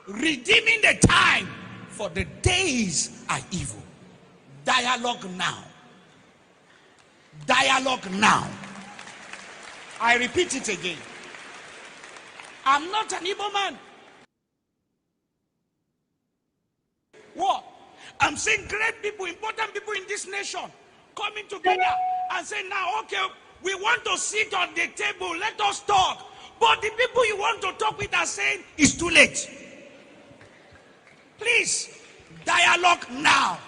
redeeming the time, for the days are evil. Dialogue now. Dialogue now. I repeat it again. I'm not an Igbo man. What? I'm seeing great people, important people in this nation coming together and saying, now, okay, we want to sit on the table, let us talk. But the people you want to talk with are saying, it's too late. Please, dialogue now.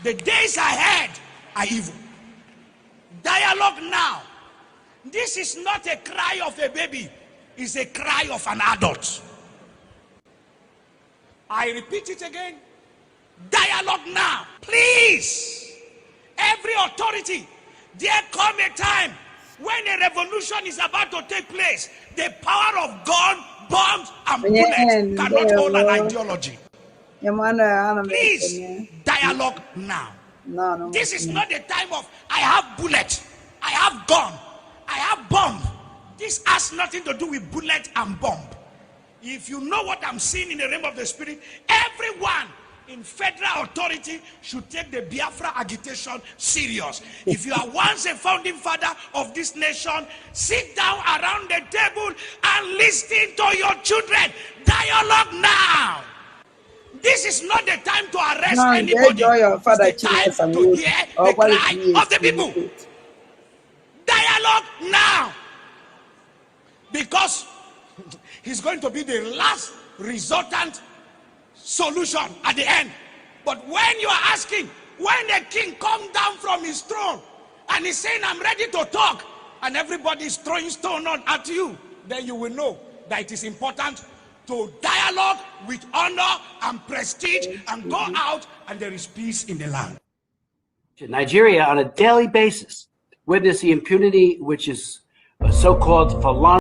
The days ahead are evil. Dialogue now. This is not a cry of a baby. It's a cry of an adult. I repeat it again. Dialogue now. Please. Every authority. There come a time when a revolution is about to take place. The power of gun, bombs, and bullets cannot hold an ideology. Please, dialogue now. This is not the time of, I have bullet, I have gun, I have bomb. This has nothing to do with bullet and bomb. If you know what I'm seeing in the realm of the spirit, everyone in federal authority should take the Biafra agitation serious. If you are once a founding father of this nation, sit down around the table and listen to your children. Dialogue now. This is not the time to arrest anybody. It's the time to hear the cry of the people. Dialogue now. Because he's going to be the last resultant solution at the end. But when you are asking, when the king comes down from his throne and he's saying, I'm ready to talk, and everybody is throwing stone at you, then you will know that it is important to dialogue with honor and prestige and go out, and there is peace in the land. Nigeria, on a daily basis, witness the impunity which is so-called for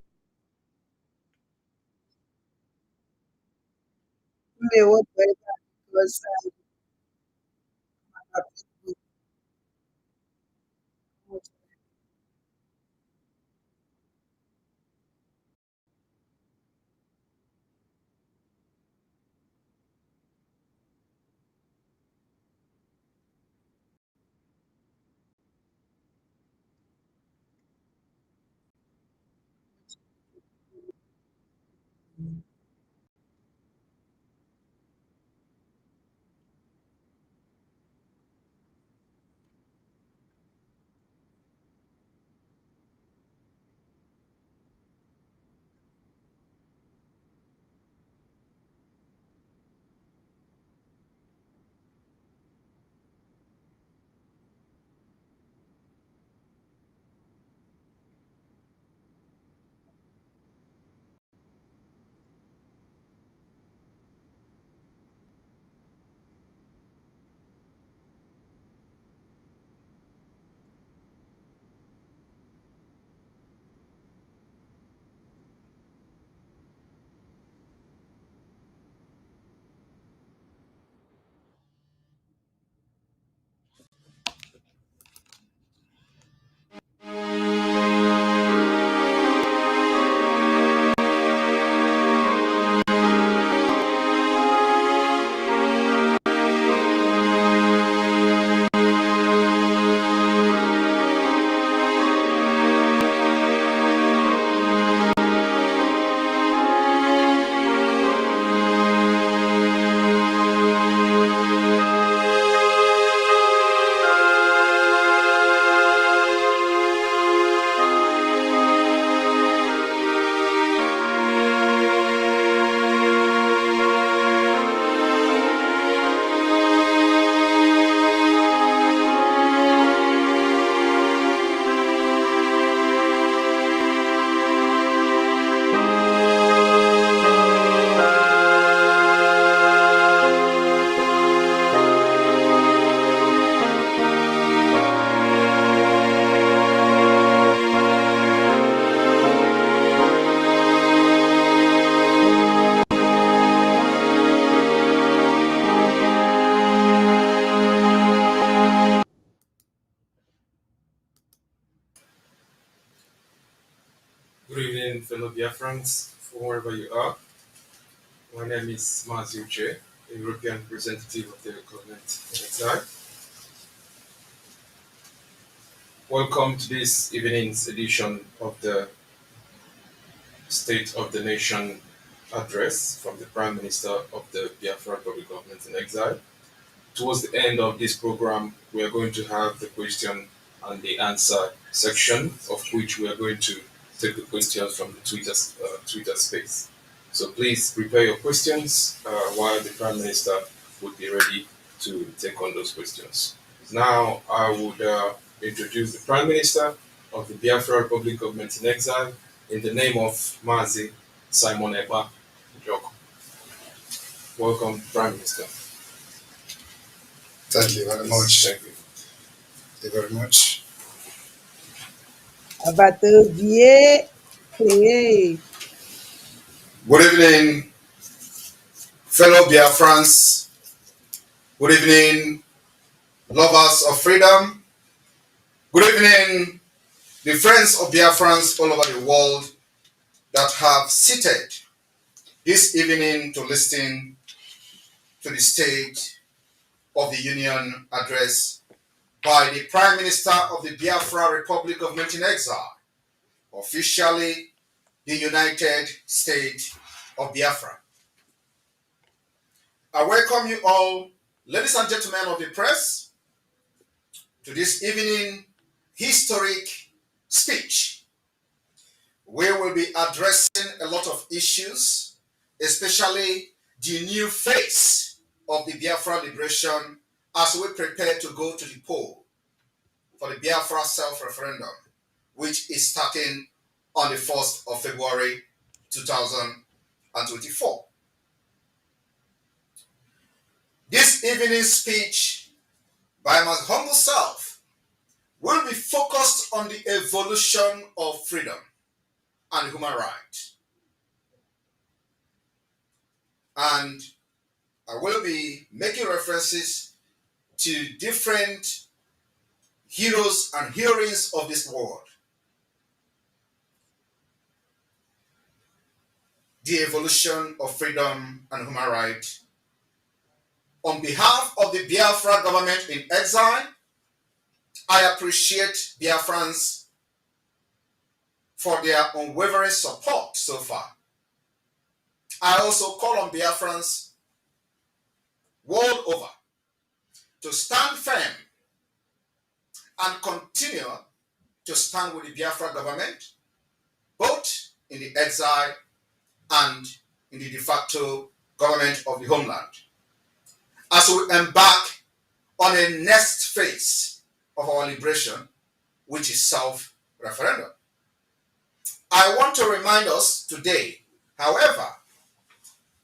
Good evening, fellow Biafrans, from wherever you are. My name is Mazi Uche, a European representative of the government in exile. Welcome to this evening's edition of the State of the Nation address from the Prime Minister of the Biafra Republic Government in exile. Towards the end of this program, we are going to have the question and the answer section, of which we are going to take the questions from the Twitter space. So please prepare your questions while the Prime Minister would be ready to take on those questions. Now I would introduce the Prime Minister of the Biafra Republic Government in exile in the name of Mazi Simon Ekpa. Welcome, Prime Minister. Thank you very much. Thank you. Thank you very much. Good evening, fellow Biafrans. Good evening, lovers of freedom. Good evening, the friends of Biafrans all over the world that have seated this evening to listen to the State of the Union address by the Prime Minister of the Biafra Republic Government in exile, officially the United States of Biafra. I welcome you all, ladies and gentlemen of the press, to this evening historic speech. We will be addressing a lot of issues, especially the new phase of the Biafra liberation as we prepare to go to the poll for the Biafra self-referendum, which is starting on the 1st of February 2024. This evening's speech by my humble self will be focused on the evolution of freedom and human rights. And I will be making references to different heroes and heroines of this world. The evolution of freedom and human rights. On behalf of the Biafra government in exile, I appreciate Biafrans for their unwavering support so far. I also call on Biafrans world over to stand firm and continue to stand with the Biafra government, both in the exile and in the de facto government of the homeland, as we embark on a next phase of our liberation, which is self-referendum. I want to remind us today, however,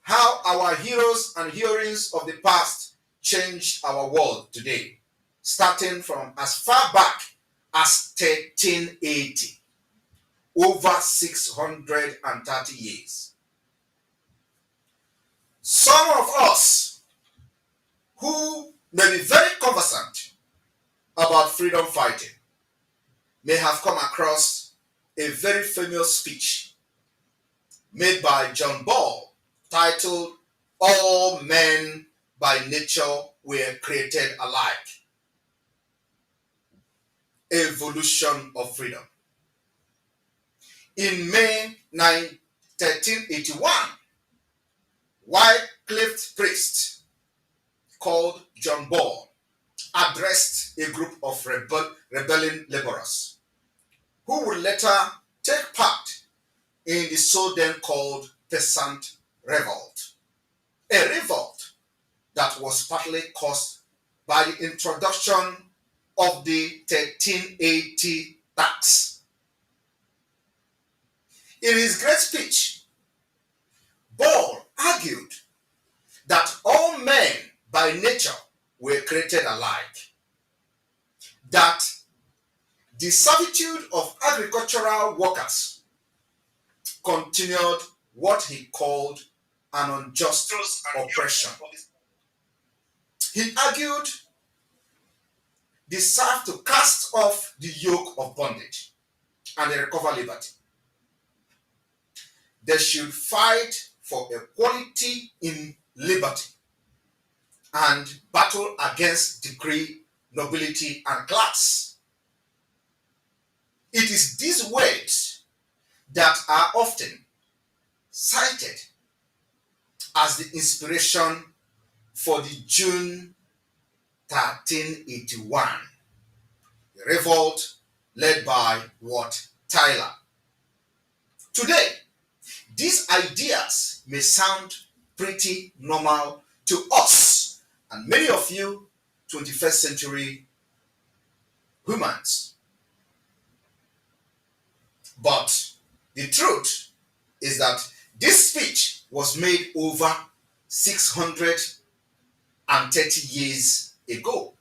how our heroes and heroines of the past changed our world today, starting from as far back as 1380, over 630 years. Some of us who may be very conversant about freedom fighting may have come across a very famous speech made by John Ball titled, "All Men by Nature Were Created Alike. Evolution of Freedom." In May 1381, Wycliffe priest called John Ball addressed a group of rebelling laborers who would later take part in the so then called peasant revolt, a revolt that was partly caused by the introduction of the 1380 tax. In his great speech, Ball argued that all men by nature were created alike, that the servitude of agricultural workers continued what he called an unjust oppression. He argued they serve to cast off the yoke of bondage and recover liberty. They should fight for equality in liberty and battle against degree, nobility, and class. It is these words that are often cited as the inspiration for the June 1381 revolt led by Wat Tyler. Today, these ideas may sound pretty normal to us and many of you 21st century humans. But the truth is that this speech was made over 630 years ago,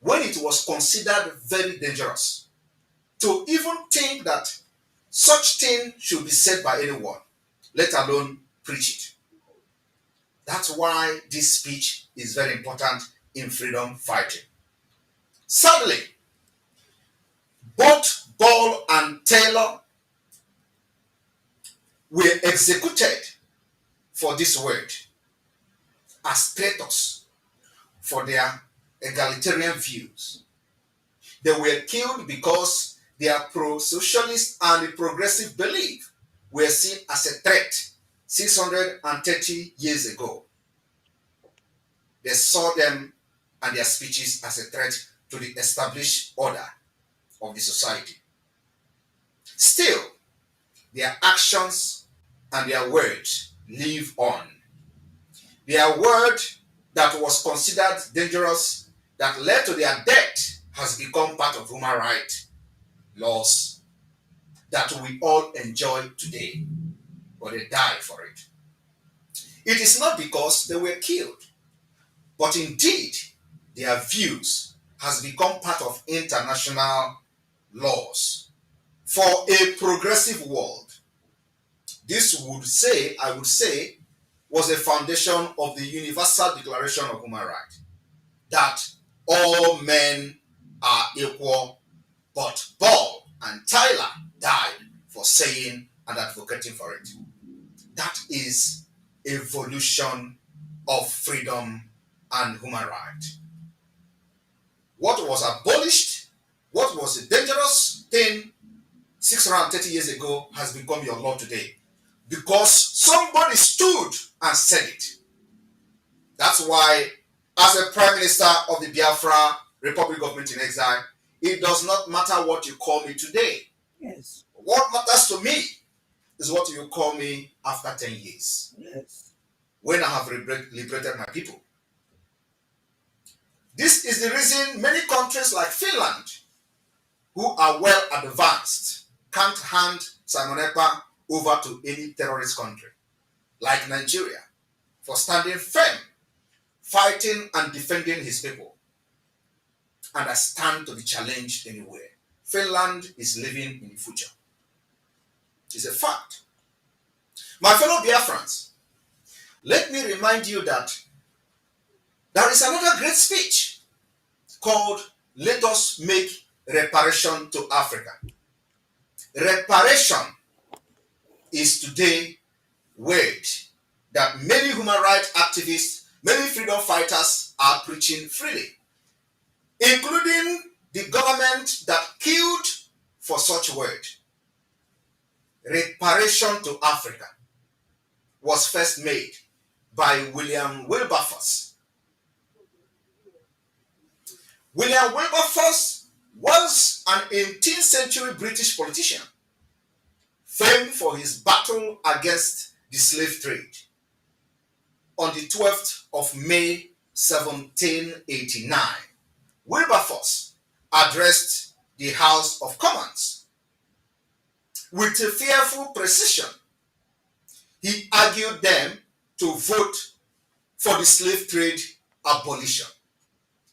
when it was considered very dangerous to even think that such thing should be said by anyone, let alone preach it. That's why this speech is very important in freedom fighting. Sadly, both Ball and Taylor were executed for this word as traitors for their egalitarian views. They were killed because their pro-socialist and progressive belief were seen as a threat 630 years ago. They saw them and their speeches as a threat to the established order of the society. Still, their actions and their words live on. Their word that was considered dangerous, that led to their death, has become part of human rights laws that we all enjoy today, but they died for it. It is not because they were killed, but indeed their views has become part of international laws for a progressive world. This I would say, was a foundation of the Universal Declaration of Human Rights, that all men are equal, but Ball and Tyler died for saying and advocating for it. That is evolution of freedom and human rights. What was abolished, what was a dangerous thing 630 years ago, has become your law today, because somebody stood and said it. That's why, as a Prime Minister of the Biafra Republic Government in Exile, it does not matter what you call me today. Yes. What matters to me is what you call me after 10 years. Yes. When I have liberated my people. This is the reason many countries like Finland, who are well advanced, can't hand Simon Ekpa over to any terrorist country, like Nigeria, for standing firm, fighting and defending his people, and I stand to be challenged anywhere. Finland is living in the future. It's a fact. My fellow Biafrans, let me remind you that there is another great speech called "Let Us Make Reparation to Africa." Reparation is today word that many human rights activists, many freedom fighters are preaching freely, including the government that killed for such word. Reparation to Africa was first made by William Wilberforce. William Wilberforce was an 18th century British politician, famed for his battle against the slave trade. On the 12th of May 1789, Wilberforce addressed the House of Commons. With a fearful precision, he argued them to vote for the slave trade abolition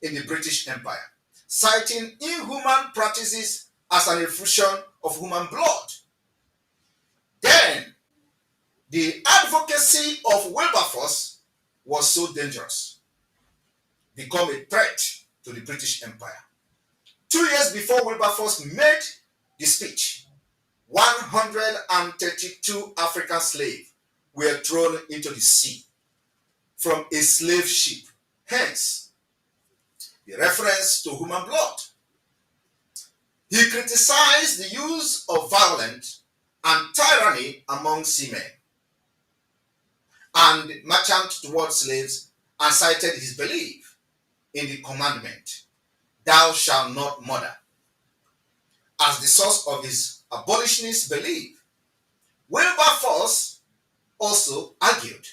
in the British Empire, citing inhuman practices as an effusion of human blood. Then, the advocacy of Wilberforce was so dangerous, become a threat to the British Empire. 2 years before Wilberforce made the speech, 132 African slaves were thrown into the sea from a slave ship. Hence, the reference to human blood. He criticized the use of violence and tyranny among seamen and merchants towards slaves, and cited his belief in the commandment, "Thou shalt not murder," as the source of his abolitionist belief. Wilberforce also argued,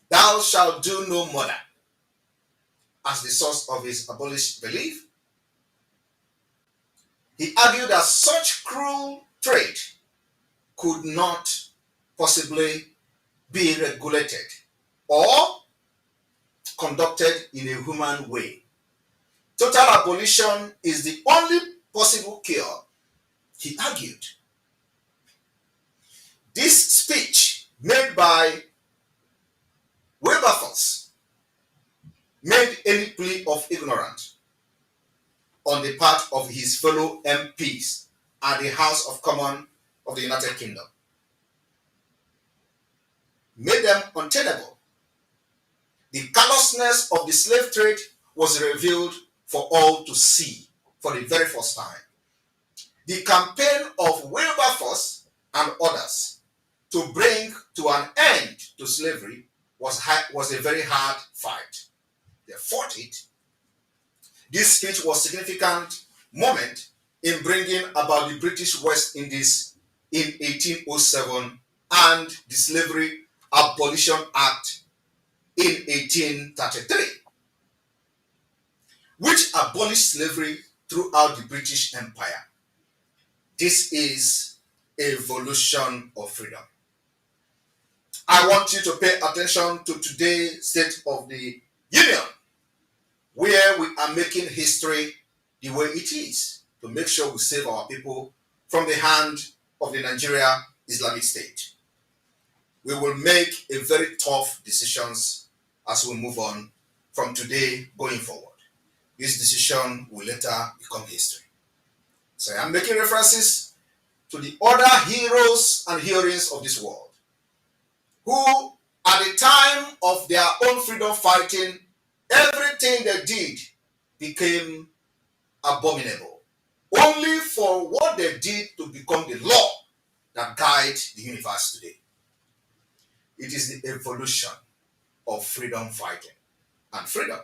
"Thou shalt do no murder," as the source of his abolitionist belief. He argued that such cruel trade could not possibly be regulated or conducted in a human way. Total abolition is the only possible cure, he argued. This speech made by Wilberforce made any plea of ignorance on the part of his fellow MPs at the House of Commons of the United Kingdom, made them untenable. The callousness of the slave trade was revealed for all to see for the very first time. The campaign of Wilberforce and others to bring to an end to slavery was a very hard fight. They fought it. This speech was a significant moment in bringing about the British West Indies in 1807 and the Slavery Abolition Act in 1833, which abolished slavery throughout the British Empire. This is evolution of freedom. I want you to pay attention to today's State of the Union, where we are making history the way it is, to make sure we save our people from the hand of the Nigeria Islamic State. We will make a very tough decisions as we move on from today going forward. This decision will later become history. So I'm making references to the other heroes and heroines of this world, who at the time of their own freedom fighting, everything they did became abominable, only for what they did to become the law that guides the universe today. It is the evolution of freedom fighting and freedom.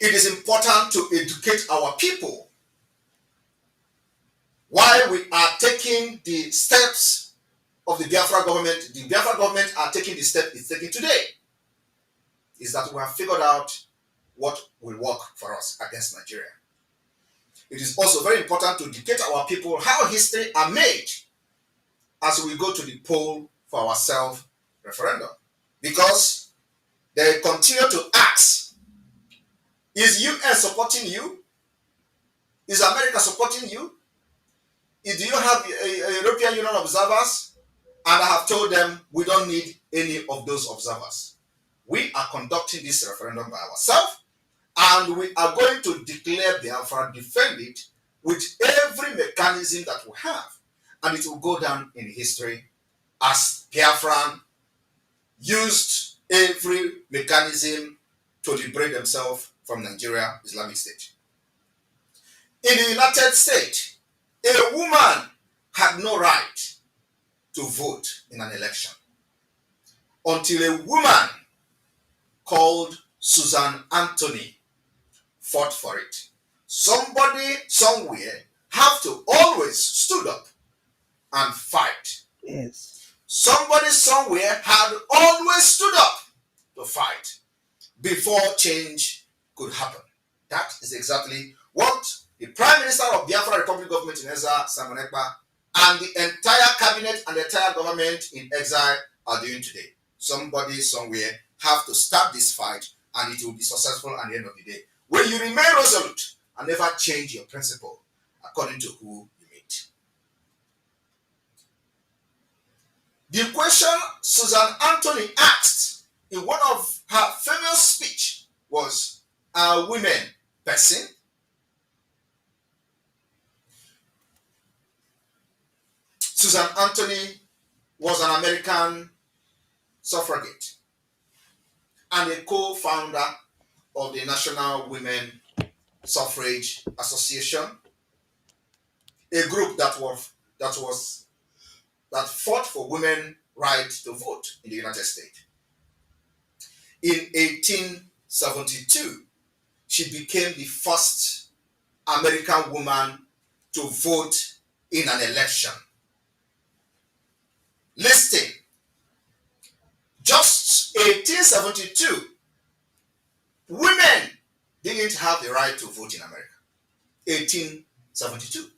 It is important to educate our people while we are taking the steps of the Biafra government. The Biafra government are taking the step it's taking today, is that we have figured out what will work for us against Nigeria. It is also very important to educate our people how history are made as we go to the poll for our self-referendum. Because they continue to ask, is US supporting you? Is America supporting you? Do you have a European Union observers? And I have told them we don't need any of those observers. We are conducting this referendum by ourselves, and we are going to declare Biafra, defend it with every mechanism that we have. And it will go down in history as Biafran used every mechanism to liberate themselves from Nigeria Islamic State. In the United States, a woman had no right to vote in an election until a woman called Susan Anthony fought for it. Somebody somewhere have to always stood up and fight. Yes. Somebody somewhere had always stood up to fight before change could happen. That is exactly what the Prime Minister of Biafra Republic Government in Exile, Simon Ekpa, and the entire cabinet and the entire government in exile are doing today. Somebody somewhere have to start this fight, and it will be successful at the end of the day. When you remain resolute and never change your principle according to who you meet. The question Susan Anthony asked in one of her famous speech was, are women person? Susan Anthony was an American suffragette and a co-founder of the National Women Suffrage Association, a group that fought for women's right to vote in the United States. In 1872, she became the first American woman to vote in an election. Listing, just 1872, women didn't have the right to vote in America. 1872.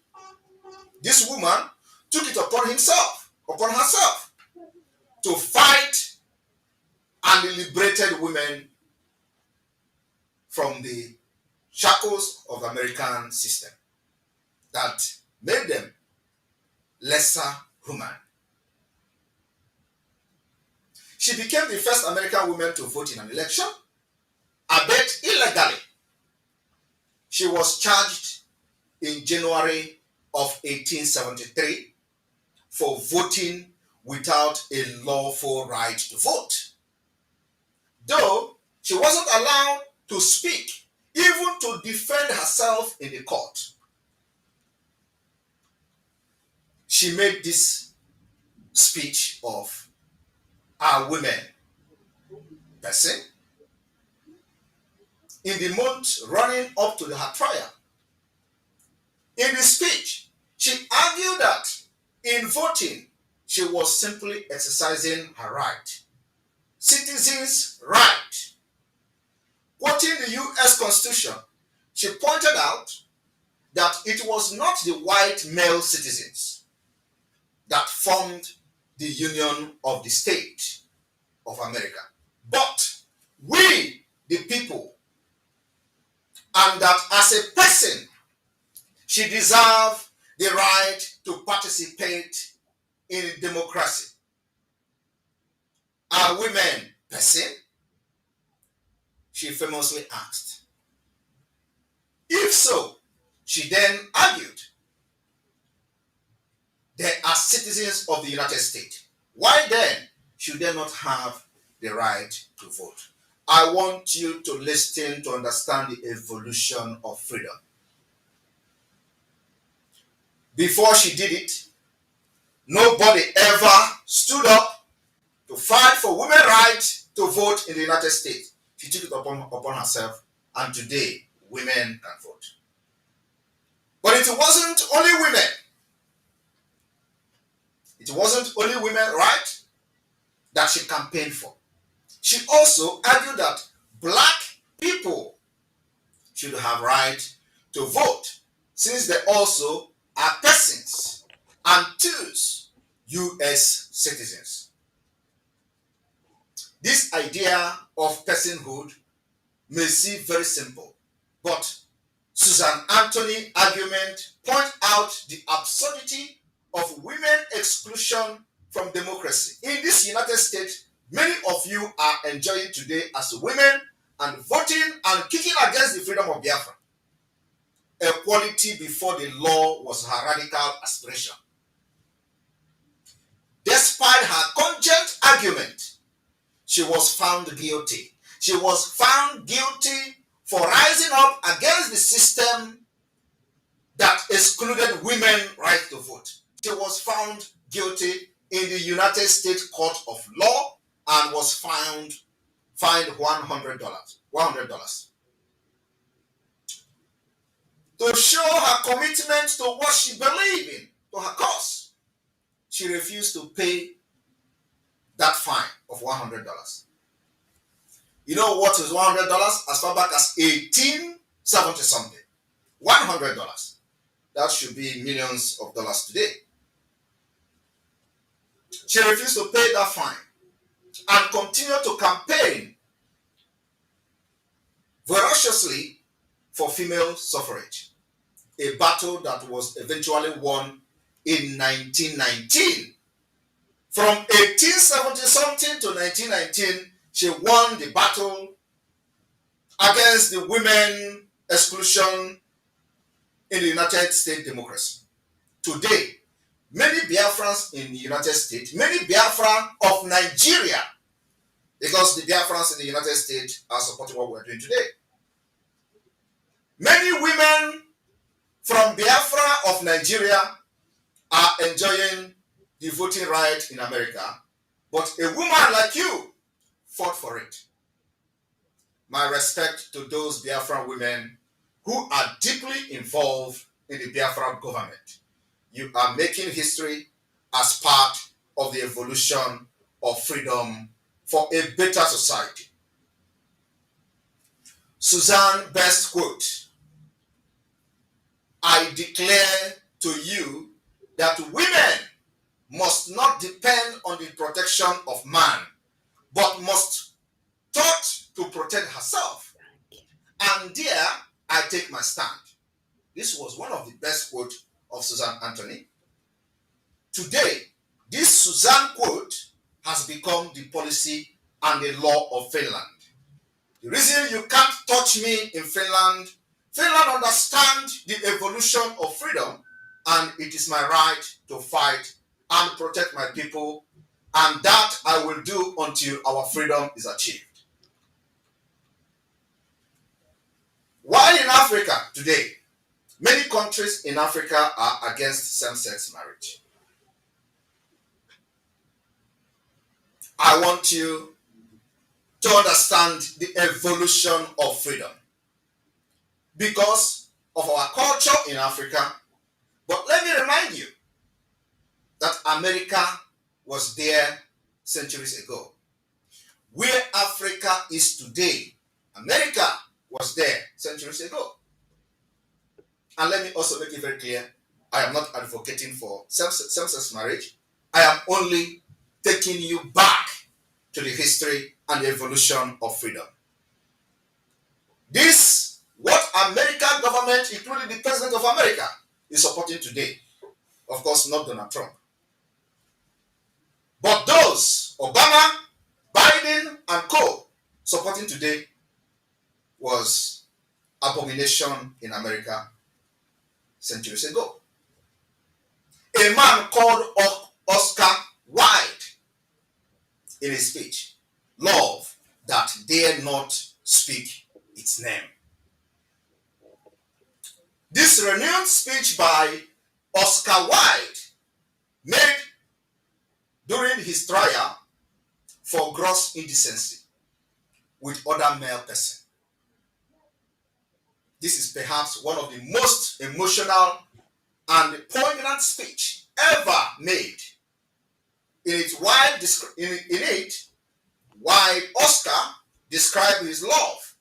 This woman took it upon herself, to fight and liberated women from the shackles of the American system that made them lesser human. She became the first American woman to vote in an election, albeit illegally. She was charged in January of 1873 for voting without a lawful right to vote. Though she wasn't allowed to speak, even to defend herself in the court. She made this speech of our women person in the month running up to her trial. In the speech, she argued that in voting, she was simply exercising her right, citizens' right. Quoting the U.S. Constitution, she pointed out that it was not the white male citizens that formed the Union of the States of America, but we, the people, and that as a person, she deserved the right to participate in democracy. Are women person? She famously asked. If so, she then argued, they are citizens of the United States. Why then should they not have the right to vote? I want you to listen to understand the evolution of freedom. Before she did it, nobody ever stood up to fight for women's rights to vote in the United States. She took it upon herself, and today women can vote. But it wasn't only women. It wasn't only women's right that she campaigned for. She also argued that black people should have right to vote, since they also are persons and tools, U.S. citizens. This idea of personhood may seem very simple, but Susan Anthony's argument points out the absurdity of women exclusion from democracy. In this United States, many of you are enjoying today as women and voting and kicking against the freedom of Biafra. Equality before the law was her radical aspiration. Despite her cogent argument, she was found guilty. She was found guilty for rising up against the system that excluded women's right to vote. She was found guilty in the United States Court of Law and was fined $100. To show her commitment to what she believed in, to her cause, she refused to pay that fine of $100. You know what is $100? As far back as 1870 something. $100. That should be millions of dollars today. She refused to pay that fine and continued to campaign ferociously for female suffrage, a battle that was eventually won in 1919. From 1870 something to 1919, she won the battle against the women exclusion in the United States democracy. Today, many Biafrans in the United States, many Biafra of Nigeria, because the Biafrans in the United States are supporting what we're doing today. Many women from Biafra of Nigeria are enjoying the voting right in America, but a woman like you fought for it. My respect to those Biafran women who are deeply involved in the Biafra government. You are making history as part of the evolution of freedom for a better society. Suzanne Best quote, I declare to you that women must not depend on the protection of man, but must taught to protect herself. And there I take my stand. This was one of the best quotes of Susan Anthony. Today, this Suzanne quote has become the policy and the law of Finland. The reason you can't touch me in Finland, Finland understands the evolution of freedom, and it is my right to fight and protect my people, and that I will do until our freedom is achieved. While in Africa today, many countries in Africa are against same-sex marriage. I want you to understand the evolution of freedom because of our culture in Africa. But let me remind you that America was there centuries ago. Where Africa is today, America was there centuries ago. And let me also make it very clear, I am not advocating for same-sex marriage. I am only taking you back to the history and the evolution of freedom. This, what American government, including the President of America, is supporting today. Of course, not Donald Trump. But those, Obama, Biden, and co, supporting today was abomination in America centuries ago. A man called Oscar Wilde, in his speech, Love that dare not speak its name. This renowned speech by Oscar Wilde, made during his trial for gross indecency with other male person. This is perhaps one of the most emotional and poignant speech ever made. In it, Wilde Oscar described his love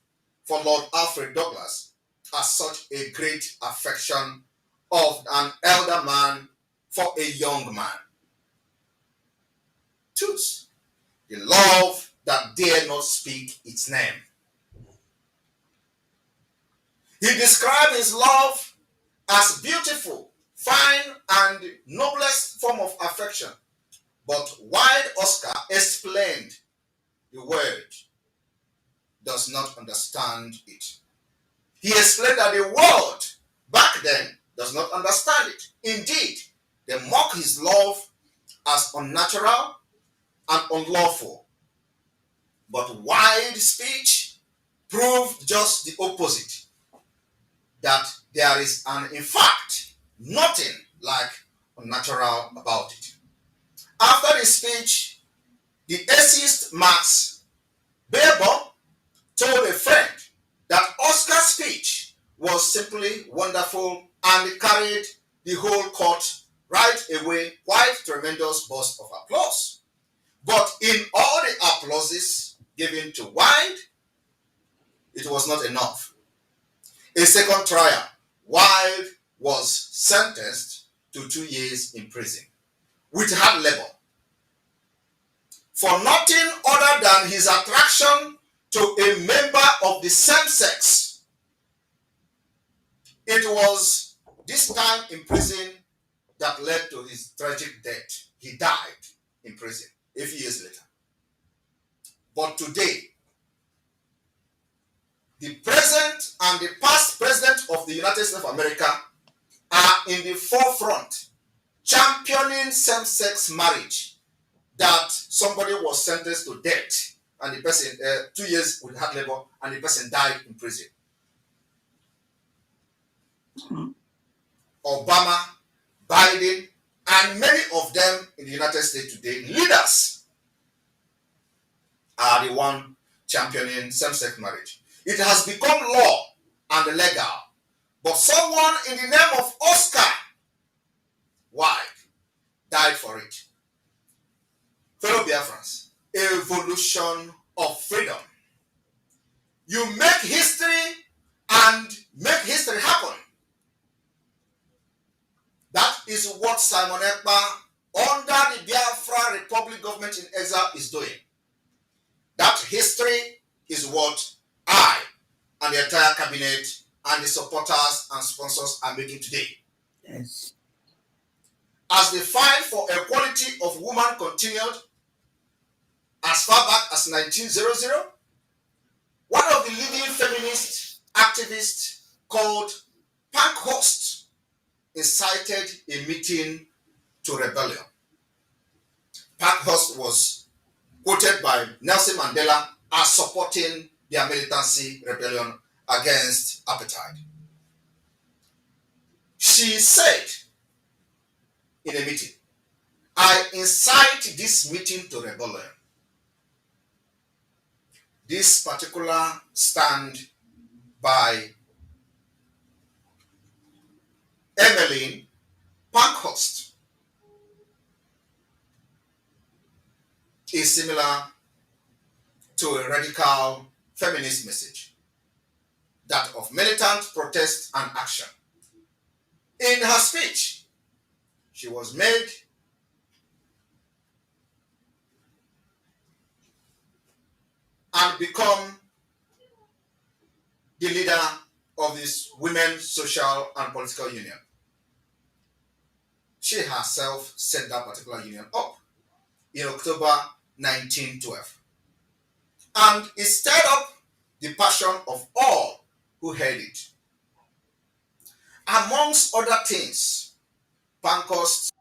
for Lord Alfred Douglas as such a great affection of an elder man for a young man. Choose the love that dare not speak its name. He described his love as beautiful, fine, and noblest form of affection. But Wilde Oscar explained the word does not understand it. He explained that the world back then does not understand it. Indeed, they mock his love as unnatural and unlawful. But Wilde's speech proved just the opposite. That there is, in fact, nothing like unnatural about it. After the speech, the essayist Max Weber told a friend that Oscar's speech was simply wonderful and carried the whole court right away, quite tremendous burst of applause. But in all the applauses given to Wilde, it was not enough. A second trial, Wilde was sentenced to 2 years in prison with hard labor for nothing other than his attraction to a member of the same sex. It was this time in prison that led to his tragic death. He died in prison a few years later. But today, the present and the past president of the United States of America are in the forefront, championing same-sex marriage, that somebody was sentenced to death and the person 2 years with hard labor and the person died in prison. Obama, Biden, and many of them in the United States today, leaders, are the one championing same-sex marriage. It has become law and legal, but someone in the name of Oscar Wilde died for it. Fellow Biafrans, evolution of freedom. You make history and make history happen. That is what Simon Ekpa, under the Biafra Republic government in exile, is doing. That history is what I and the entire cabinet and the supporters and sponsors are making today. Yes. As the fight for equality of women continued as far back as 1900, one of the leading feminist activists called Pankhurst incited a meeting to rebellion. Pankhurst was quoted by Nelson Mandela as supporting their militancy rebellion against apartheid. She said in a meeting, "I incite this meeting to rebellion." This particular stand by Emmeline Pankhurst is similar to a radical feminist message, that of militant protest and action. In her speech, she was made and become the leader of this Women's Social and Political Union. She herself set that particular union up in October 1912. And it stirred up the passion of all who heard it. Amongst other things, Pankhurst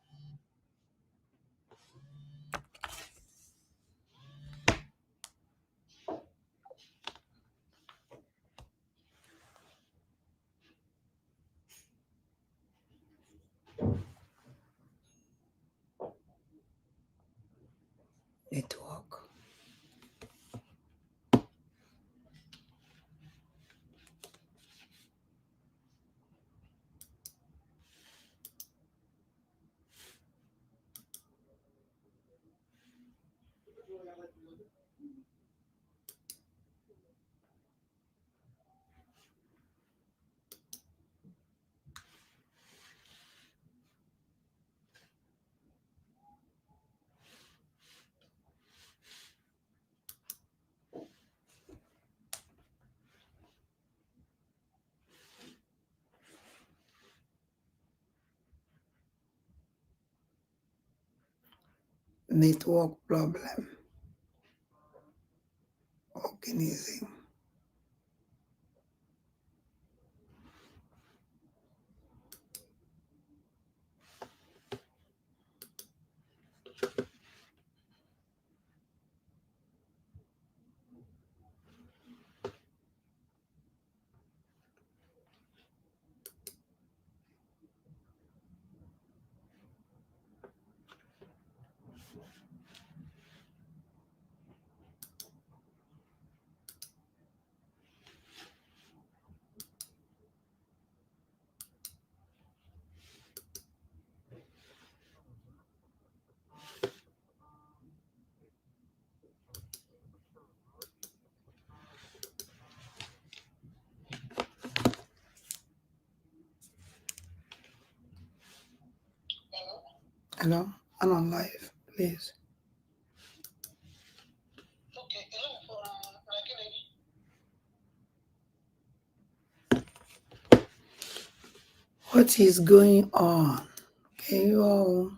Network. Network problem. Organism. Hello, I'm on live, please. What is going on? Can you all?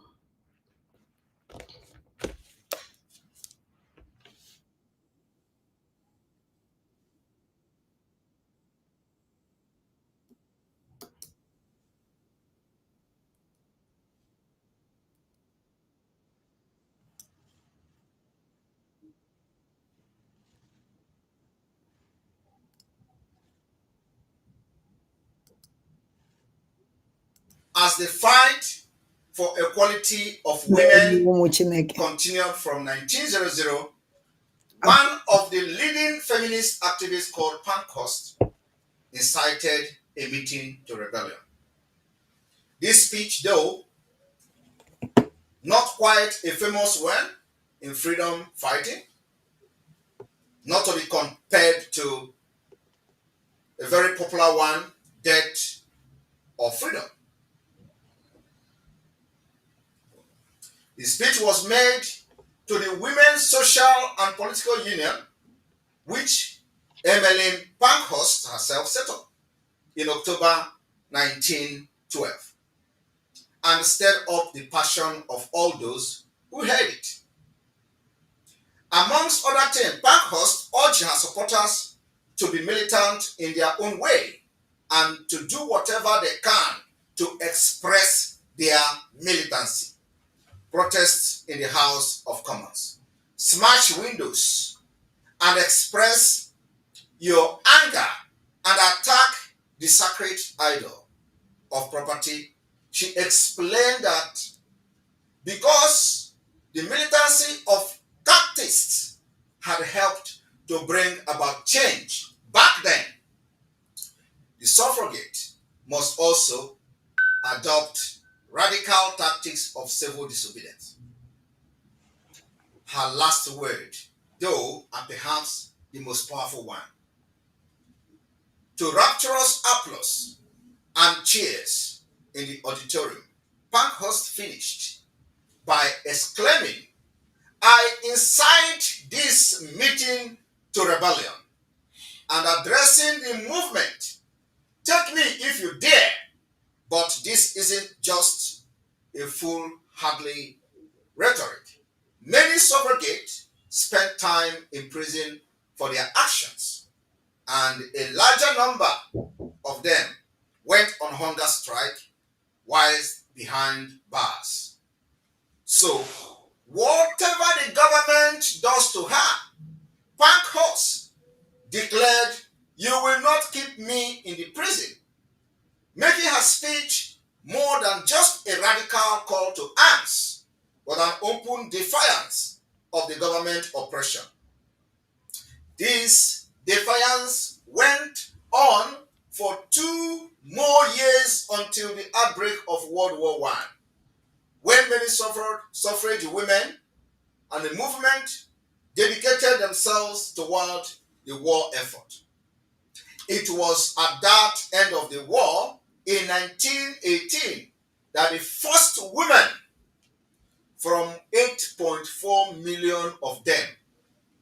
as the fight for equality of women continued from 1900, one of the leading feminist activists called Pankhurst incited a meeting to rebellion. This speech, though not quite a famous one in freedom fighting, not to be compared to a very popular one, Death of Freedom. The speech was made to the Women's Social and Political Union, which Emmeline Pankhurst herself set up in October 1912, and stirred up the passion of all those who heard it. Amongst other things, Pankhurst urged her supporters to be militant in their own way and to do whatever they can to express their militancy. Protests in the House of Commons, smash windows, and express your anger and attack the sacred idol of property. She explained that because the militancy of Baptists had helped to bring about change back then, the suffragette must also adopt radical tactics of civil disobedience. Her last word, though, and perhaps the most powerful one, to rapturous applause and cheers in the auditorium, Pankhurst finished by exclaiming, "I incite this meeting to rebellion and addressing the movement. Take me if you dare, but this isn't just a foolhardy rhetoric." Many suffragettes spent time in prison for their actions, and a larger number of them went on hunger strike whilst behind bars. So, whatever the government does to her, Pankhurst declared, "You will not keep me in the prison," making her speech more than just a radical call to arms, but an open defiance of the government oppression. This defiance went on for 2 more years until the outbreak of World War I, when many suffrage women and the movement dedicated themselves toward the war effort. It was at that end of the war, in 1918, that the first women from 8.4 million of them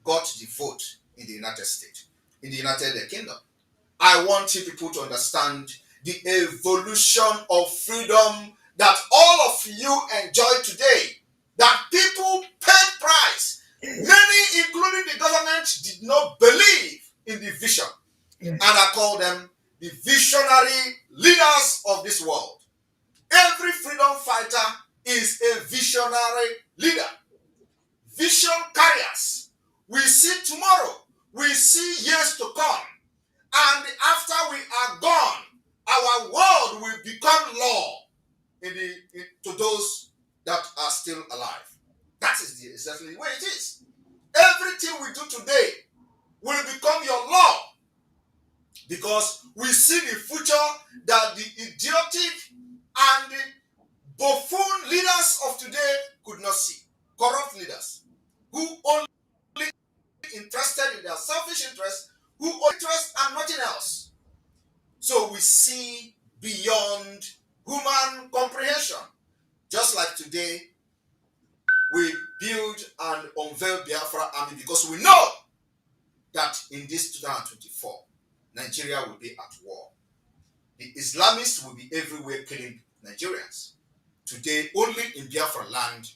got the vote in the United States, in the United Kingdom. I want you people to understand the evolution of freedom that all of you enjoy today, that people paid price. Many, including the government, did not believe in the vision. Yes. And I call them the visionary leaders of this world. Every freedom fighter is a visionary leader. Vision carriers. We see tomorrow. We see years to come. And after we are gone, our world will become law to those that are still alive. That is exactly the way it is. Everything we do today will become your law, because we see the future that the idiotic and the buffoon leaders of today could not see. Corrupt leaders who only interested in their selfish interests, who only interest and nothing else. So we see beyond human comprehension. Just like today, we build and unveil Biafra Army because we know that in this 2024, Nigeria will be at war. The Islamists will be everywhere killing Nigerians. Today, only in Biafra land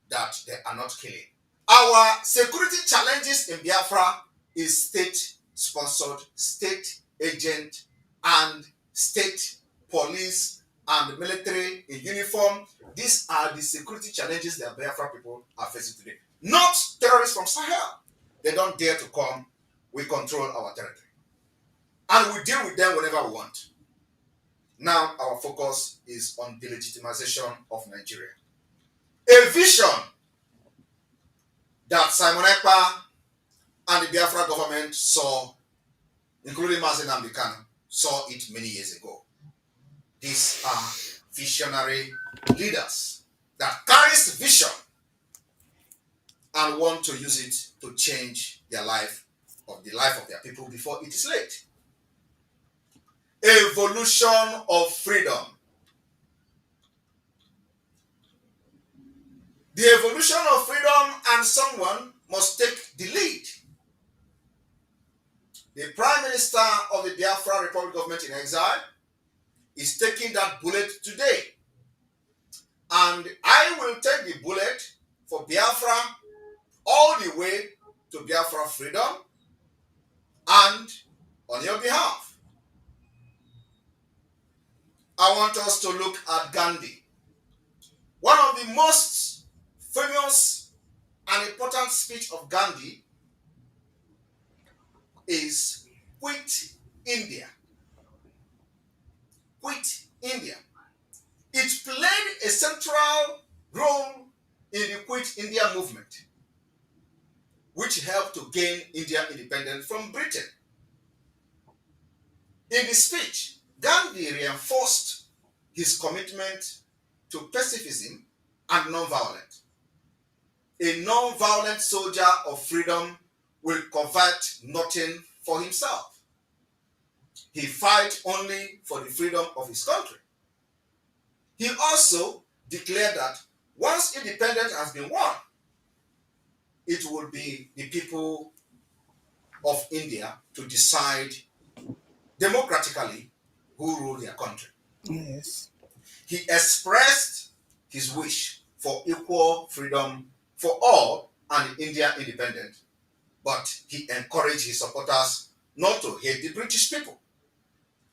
that they are not killing. Our security challenges in Biafra is state-sponsored, state agent, and state police and military in uniform. These are the security challenges that Biafra people are facing today. Not terrorists from Sahel. They don't dare to come. We control our territory. And we deal with them whenever we want. Now our focus is on the legitimization of Nigeria. A vision that Simon Ekpa and the Biafra government saw, including Mazi Nnamdi Kanu, saw it many years ago. These are visionary leaders that carries vision and want to use it to change their life or the life of their people before it is late. Evolution of freedom. The evolution of freedom, and someone must take the lead. The Prime Minister of the Biafra Republic government in exile is taking that bullet today. And I will take the bullet for Biafra all the way to Biafra freedom and on your behalf. I want us to look at Gandhi. One of the most famous and important speech of Gandhi is Quit India. Quit India. It played a central role in the Quit India movement, which helped to gain India independence from Britain. In the speech, Gandhi reinforced his commitment to pacifism and non-violence. A non-violent soldier of freedom will covet nothing for himself. He fights only for the freedom of his country. He also declared that once independence has been won, it will be the people of India to decide democratically who rule their country. Yes. He expressed his wish for equal freedom for all and India independence, but he encouraged his supporters not to hate the British people,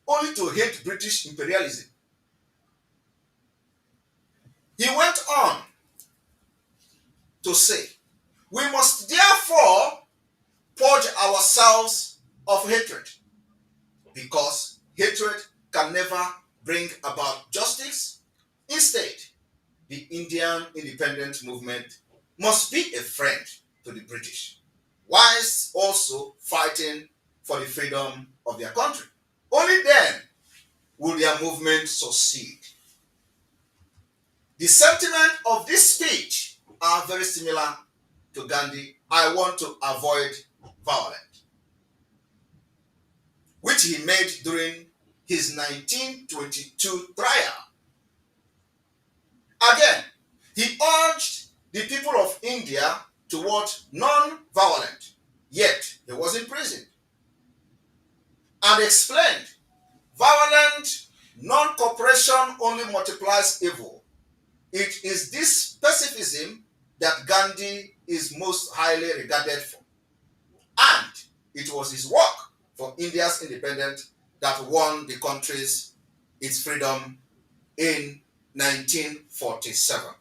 only to hate British imperialism. He went on to say, we must therefore purge ourselves of hatred, because hatred can never bring about justice. Instead, the Indian independence movement must be a friend to the British, whilst also fighting for the freedom of their country. Only then will their movement succeed. The sentiment of this speech are very similar to Gandhi. I want to avoid violence, which he made during his 1922 trial. Again, he urged the people of India towards non-violence, yet he was imprisoned, and explained, violent non-cooperation only multiplies evil. It is this pacifism that Gandhi is most highly regarded for. And it was his work for India's independence that won the country's its freedom in 1947.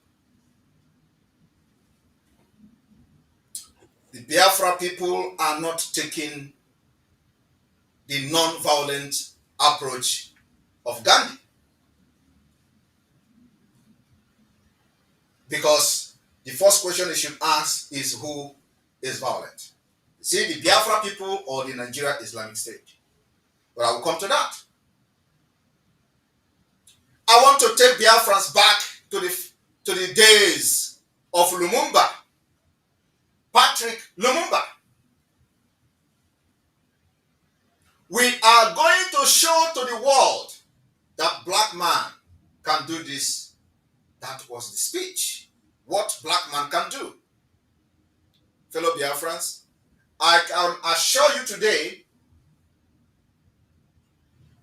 The Biafra people are not taking the non-violent approach of Gandhi, because the first question they should ask is, who is violent? See, the Biafra people or the Nigeria Islamic State? But I will come to that. I want to take Biafrans back to the days of Lumumba, Patrick Lumumba. We are going to show to the world that black man can do this. That was the speech. What black man can do. Fellow Biafrans, I can assure you today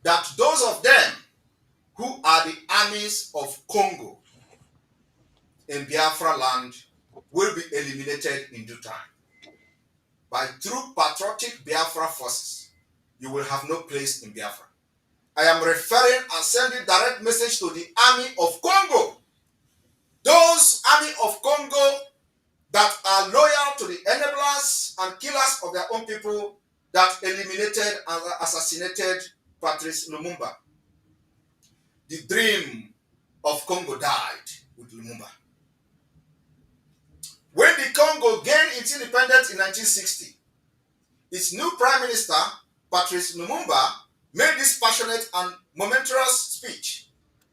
that those of them who are the armies of Congo in Biafra land will be eliminated in due time. By true patriotic Biafra forces, you will have no place in Biafra. I am referring and sending direct message to the army of Congo. Those army of Congo that are loyal to the enablers and killers of their own people that eliminated and assassinated Patrice Lumumba. the dream of Congo died with Lumumba. When the Congo gained its independence in 1960, its new Prime Minister, Patrice Lumumba, made this passionate and momentous speech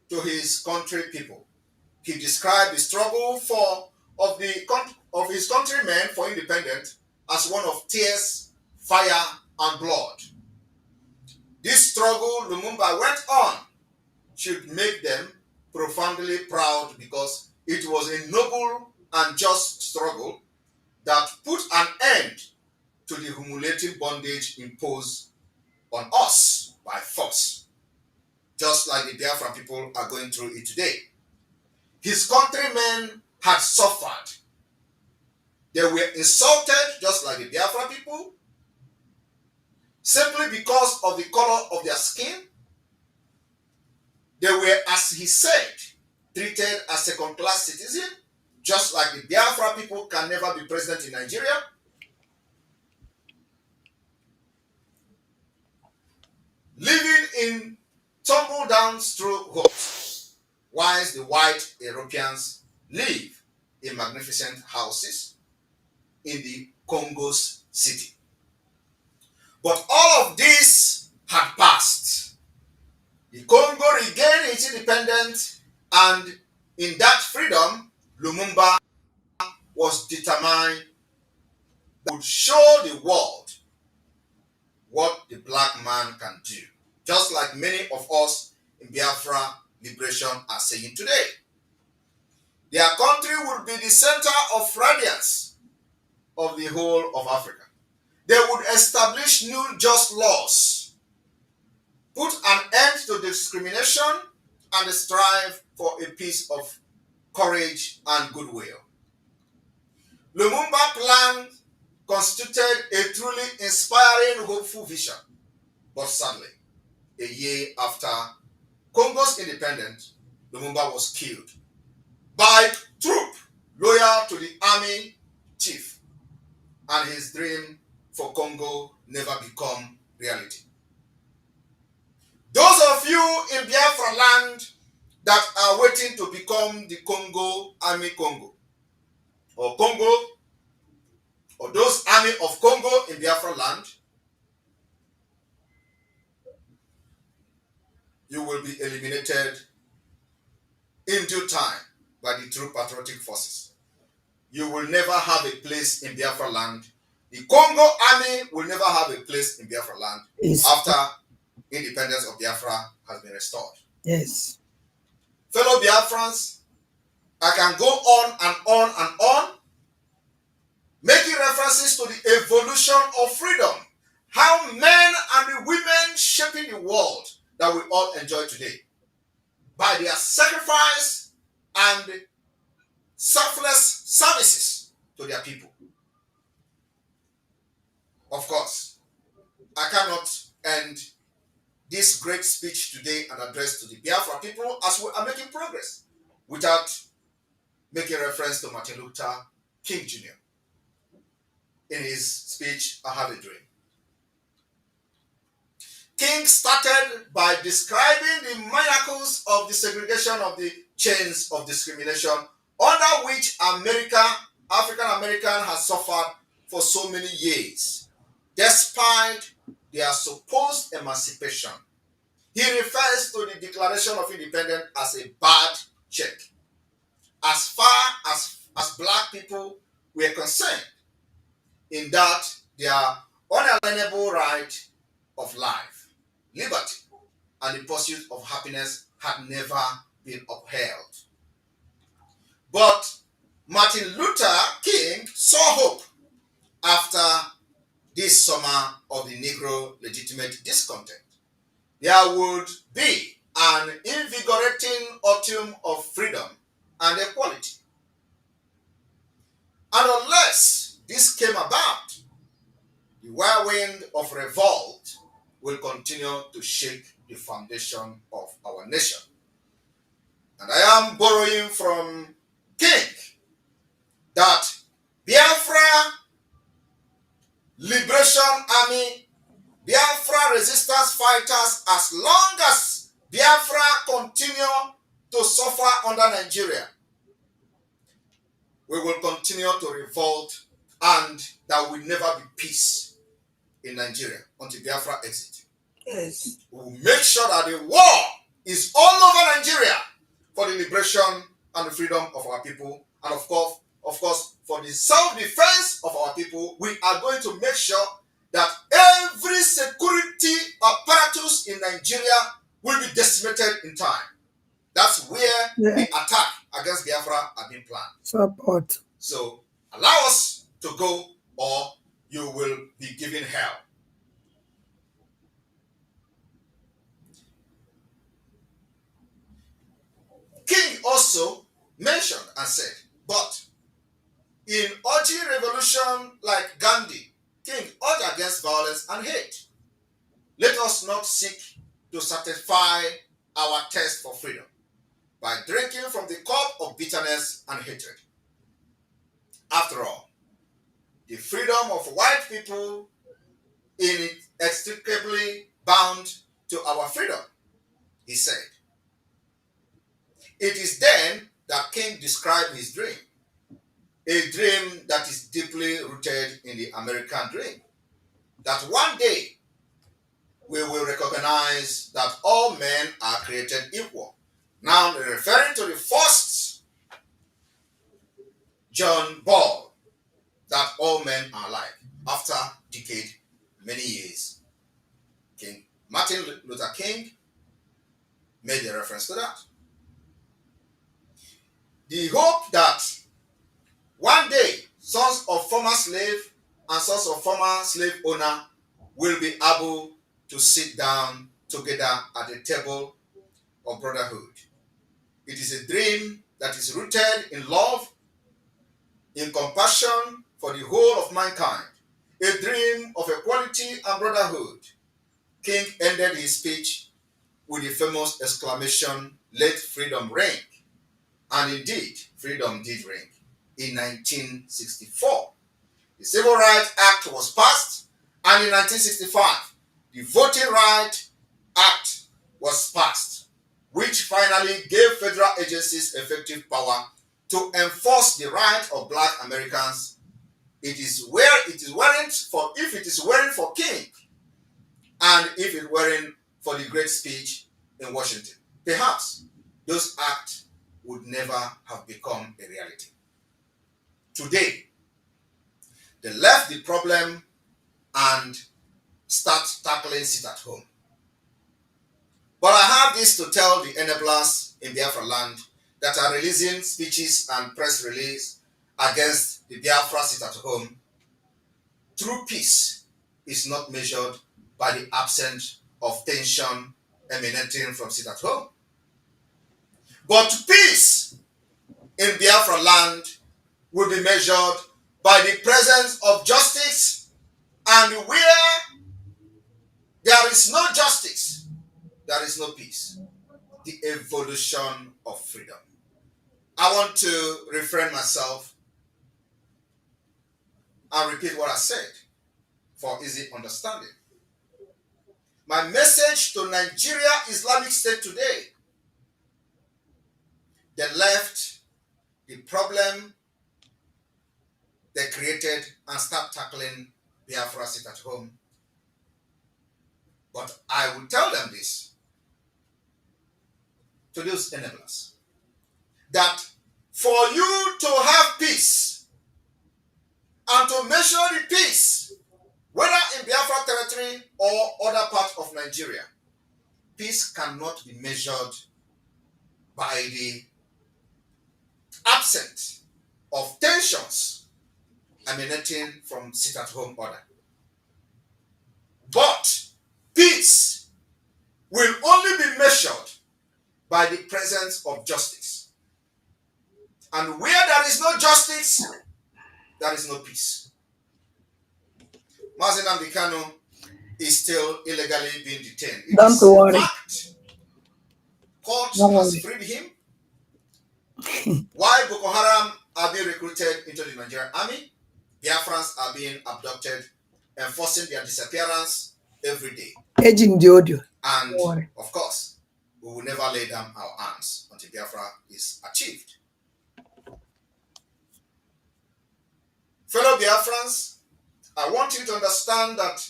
to his country people. He described the struggle of his countrymen for independence as one of tears, fire, and blood. This struggle Lumumba went on should make them profoundly proud because it was a noble and just struggle that put an end to the humiliating bondage imposed on us by force, just like the Biafran people are going through it today. His countrymen had suffered. They were insulted just like the Biafran people simply because of the color of their skin. They were, as he said, treated as second-class citizens, just like the Biafra people can never be president in Nigeria. Living in tumble-down straw huts, whilst the white Europeans live in magnificent houses in the Congo's city. But all of this had passed. The Congo regained its independence, and in that freedom, Lumumba was determined to show the world what the black man can do, just like many of us in Biafra liberation are saying today. Their country would be the center of radiance of the whole of Africa. They would establish new just laws, put an end to discrimination, and strive for a peace of courage and goodwill. Lumumba's plan constituted a truly inspiring, hopeful vision. But sadly, a year after Congo's independence, Lumumba was killed by troop loyal to the army chief, and his dream for Congo never become reality. Those of you in Biafra land that are waiting to become the Congo Army Congo, or Congo, or those army of Congo in Biafra land, you will be eliminated in due time by the true patriotic forces. You will never have a place in Biafra land. The Congo army will never have a place in Biafra land after independence of Biafra has been restored. Yes. Fellow Biafrans, I can go on and on and on, making references to the evolution of freedom, how men and the women shaping the world that we all enjoy today by their sacrifice and selfless services to their people. Of course, I cannot end this great speech today and address to the Biafra people as we are making progress without making reference to Martin Luther King Jr. in his speech, I Have a Dream. King started by describing the miracles of the segregation of the chains of discrimination under which African American has suffered for so many years, despite their supposed emancipation. He refers to the Declaration of Independence as a bad check, as far as black people were concerned, in that their unalienable right of life, liberty, and the pursuit of happiness had never been upheld. But Martin Luther King saw hope after this summer of the Negro legitimate discontent. There would be an invigorating autumn of freedom and equality. And unless this came about, the whirlwind of revolt will continue to shake the foundation of our nation. And I am borrowing from King that Biafra Liberation Army, Biafra resistance fighters, as long as Biafra continue to suffer under Nigeria, we will continue to revolt, and there will never be peace in Nigeria until Biafra exit. Yes. We will make sure that the war is all over Nigeria for the liberation and the freedom of our people, and of course, for the self-defense of our people. We are going to make sure that every security apparatus in Nigeria will be decimated in time. That's where the attack against Biafra are being planned. Support. So allow us to go, or you will be given hell. King also mentioned and said, but in urging revolution like Gandhi, King urged against violence and hate. Let us not seek to satisfy our thirst for freedom by drinking from the cup of bitterness and hatred. After all, the freedom of white people is inextricably bound to our freedom, he said. It is then that King described his dream, a dream that is deeply rooted in the American dream, that one day we will recognize that all men are created equal. Now, referring to the first John Ball, that all men are alike. After decade, many years, King Martin Luther King made a reference to that. The hope that one day sons of former slave and sons of former slave owner will be able to sit down together at the table of brotherhood. It is a dream that is rooted in love, in compassion for the whole of mankind, a dream of equality and brotherhood. King ended his speech with the famous exclamation, "Let freedom ring." And indeed, freedom did ring in 1964. The Civil Rights Act was passed, and in 1965, the Voting Rights Act was passed, which finally gave federal agencies effective power to enforce the rights of Black Americans. If it is wearing for King, and if it weren't for the great speech in Washington, perhaps those acts would never have become a reality. Today, they left the problem and start tackling sit at home. But I have this to tell the enablers in Biafra land that are releasing speeches and press release against the Biafra sit at home. True peace is not measured by the absence of tension emanating from sit at home. But peace in Biafra land will be measured by the presence of justice, and where there is no justice, there is no peace. The evolution of freedom. I want to refrain myself and repeat what I said for easy understanding. My message to Nigeria Islamic State today: they left the problem they created and start tackling Biafra sit at home. But I will tell them this, to those enablers, that for you to have peace and to measure the peace, whether in Biafra territory or other parts of Nigeria, peace cannot be measured by the absence of tensions emanating from sit-at-home order. But peace will only be measured by the presence of justice. And where there is no justice, there is no peace. Mazi Nnamdi Kanu is still illegally being detained. Don't worry. Fact. Court has freed him. While Boko Haram are being recruited into the Nigerian army, Biafrans are being abducted, enforcing their disappearance every day. Aging the audio. And of course, we will never lay down our arms until Biafra is achieved. Fellow Biafrans, I want you to understand that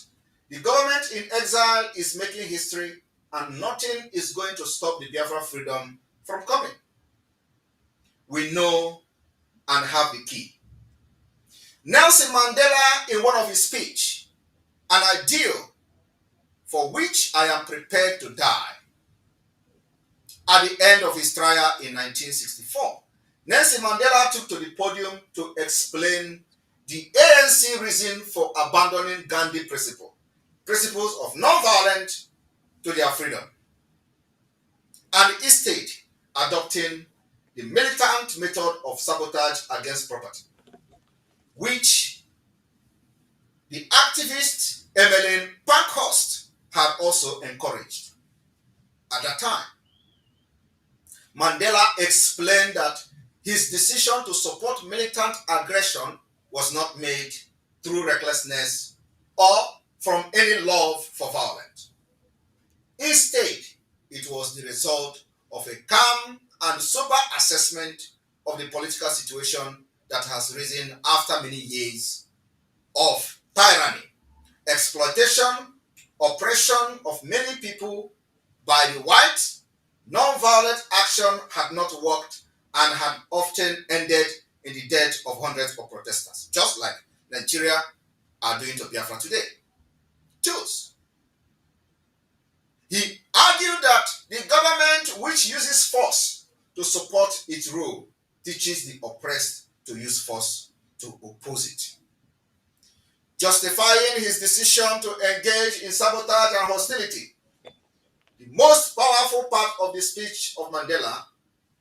the government in exile is making history and nothing is going to stop the Biafra freedom from coming. We know and have the key. Nelson Mandela, in one of his speech, an ideal for which I am prepared to die, at the end of his trial in 1964, Nelson Mandela took to the podium to explain the ANC reason for abandoning Gandhi principles of non-violence to their freedom, and instead adopting the militant method of sabotage against property, which the activist Emmeline Pankhurst had also encouraged. At that time, Mandela explained that his decision to support militant aggression was not made through recklessness or from any love for violence. Instead, it was the result of a calm and sober assessment of the political situation that has risen after many years of tyranny, exploitation, oppression of many people by the whites. Non-violent action had not worked and had often ended in the death of hundreds of protesters, just like Nigeria are doing to Biafra today. Choose. He argued that the government which uses force to support its rule teaches the oppressed to use force to oppose it. Justifying his decision to engage in sabotage and hostility, the most powerful part of the speech of Mandela,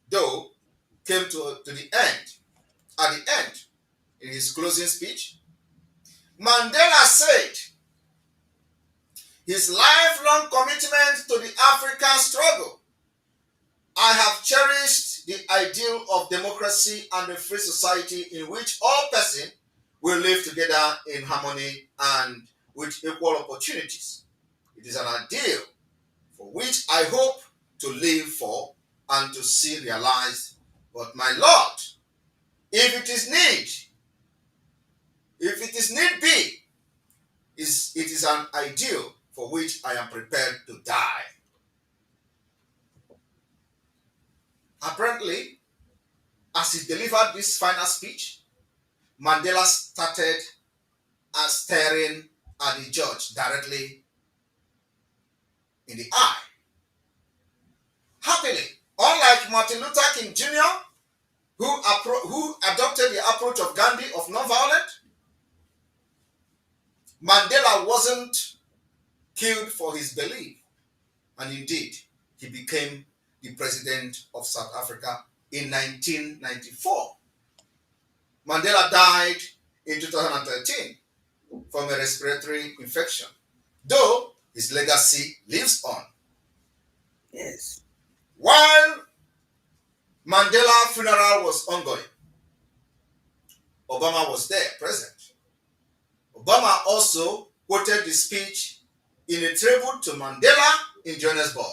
though, came to the end. At the end, in his closing speech, Mandela said his lifelong commitment to the African struggle. I have cherished the ideal of democracy and a free society in which all persons will live together in harmony and with equal opportunities. It is an ideal for which I hope to live for and to see realized. But my Lord, if it is need be, it is an ideal for which I am prepared to die. Apparently, as he delivered this final speech, Mandela started staring at the judge directly in the eye. Happily, unlike Martin Luther King Jr., who adopted the approach of Gandhi of nonviolence, Mandela wasn't killed for his belief, and indeed, he became the president of South Africa in 1994. Mandela died in 2013 from a respiratory infection, though his legacy lives on. Yes. While Mandela's funeral was ongoing, Obama was there, present. Obama also quoted the speech in a tribute to Mandela in Johannesburg.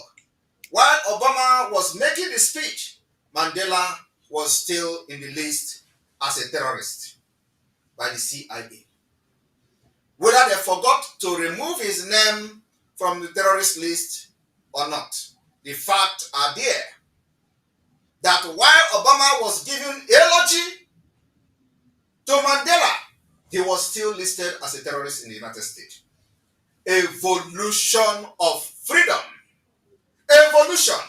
While Obama was making the speech, Mandela was still in the list as a terrorist by the CIA. Whether they forgot to remove his name from the terrorist list or not, the facts are there that while Obama was giving eulogy to Mandela, he was still listed as a terrorist in the United States. Evolution of freedom. Evolution.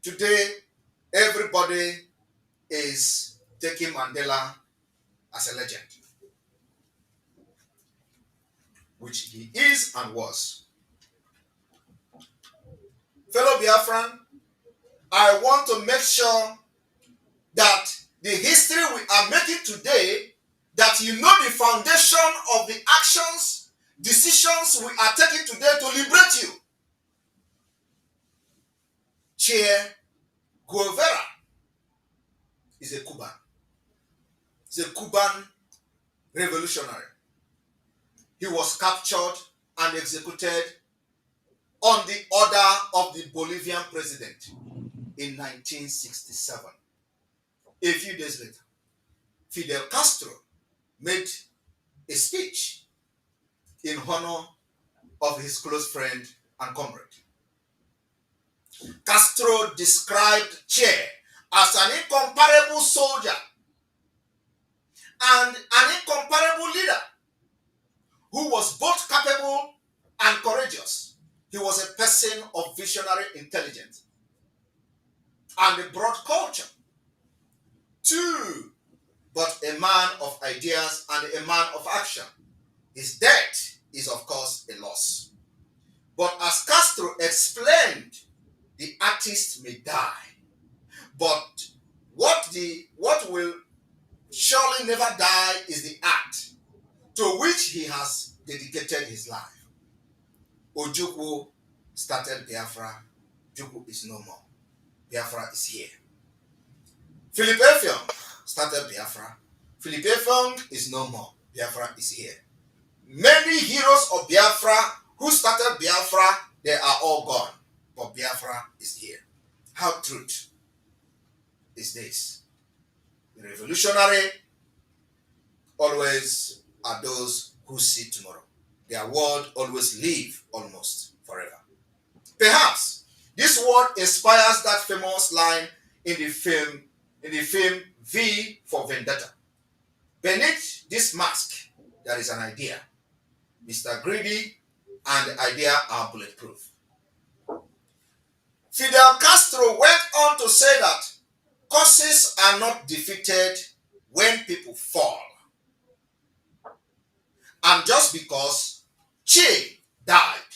Today, everybody is taking Mandela as a legend, which he is and was. Fellow Biafran, I want to make sure that the history we are making today, that you know the foundation of the actions, decisions we are taking today to liberate you. Che Guevara is a Cuban. He's a Cuban revolutionary. He was captured and executed on the order of the Bolivian president in 1967. A few days later, Fidel Castro made a speech in honor of his close friend and comrade. Castro described Che as an incomparable soldier and an incomparable leader who was both capable and courageous. He was a person of visionary intelligence and a broad culture, too, but a man of ideas and a man of action. His death is, of course, a loss. But as Castro explained, the artist may die, but what will surely never die is the art to which he has dedicated his life. Ojukwu started Biafra. Ojukwu is no more. Biafra is here. Philip Effiong started Biafra. Philip Effiong is no more. Biafra is here. Many heroes of Biafra who started Biafra, they are all gone. But Biafra is here. How truth is this? The revolutionary always are those who see tomorrow. Their word always live almost forever. Perhaps this word inspires that famous line in the film V for Vendetta. Beneath this mask, there is an idea. Mr. Greedy and the idea are bulletproof. Fidel Castro went on to say that causes are not defeated when people fall. And just because Che died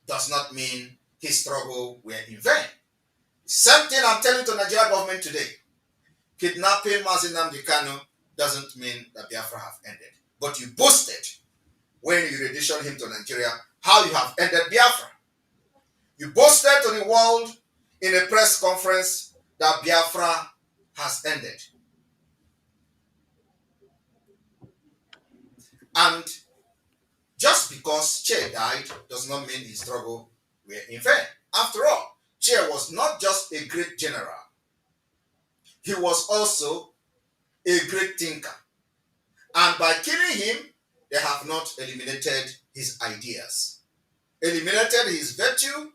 does not mean his struggle were in vain. Same thing I'm telling to Nigeria government today. Kidnapping Mazi Nnamdi Kanu doesn't mean that Biafra have ended. But you boasted when you renditioned him to Nigeria how you have ended Biafra. You boasted to the world in a press conference that Biafra has ended. And just because Che died does not mean his struggle were in vain. After all, Che was not just a great general. He was also a great thinker. And by killing him, they have not eliminated his ideas, eliminated his virtue,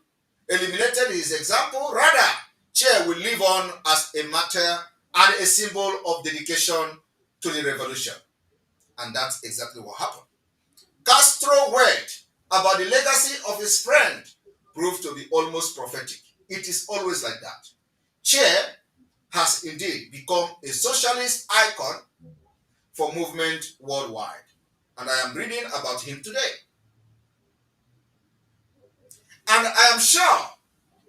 eliminated his example. Rather, Che will live on as a martyr and a symbol of dedication to the revolution. And that's exactly what happened. Castro's word about the legacy of his friend proved to be almost prophetic. It is always like that. Che has indeed become a socialist icon for movement worldwide. And I am reading about him today. And I am sure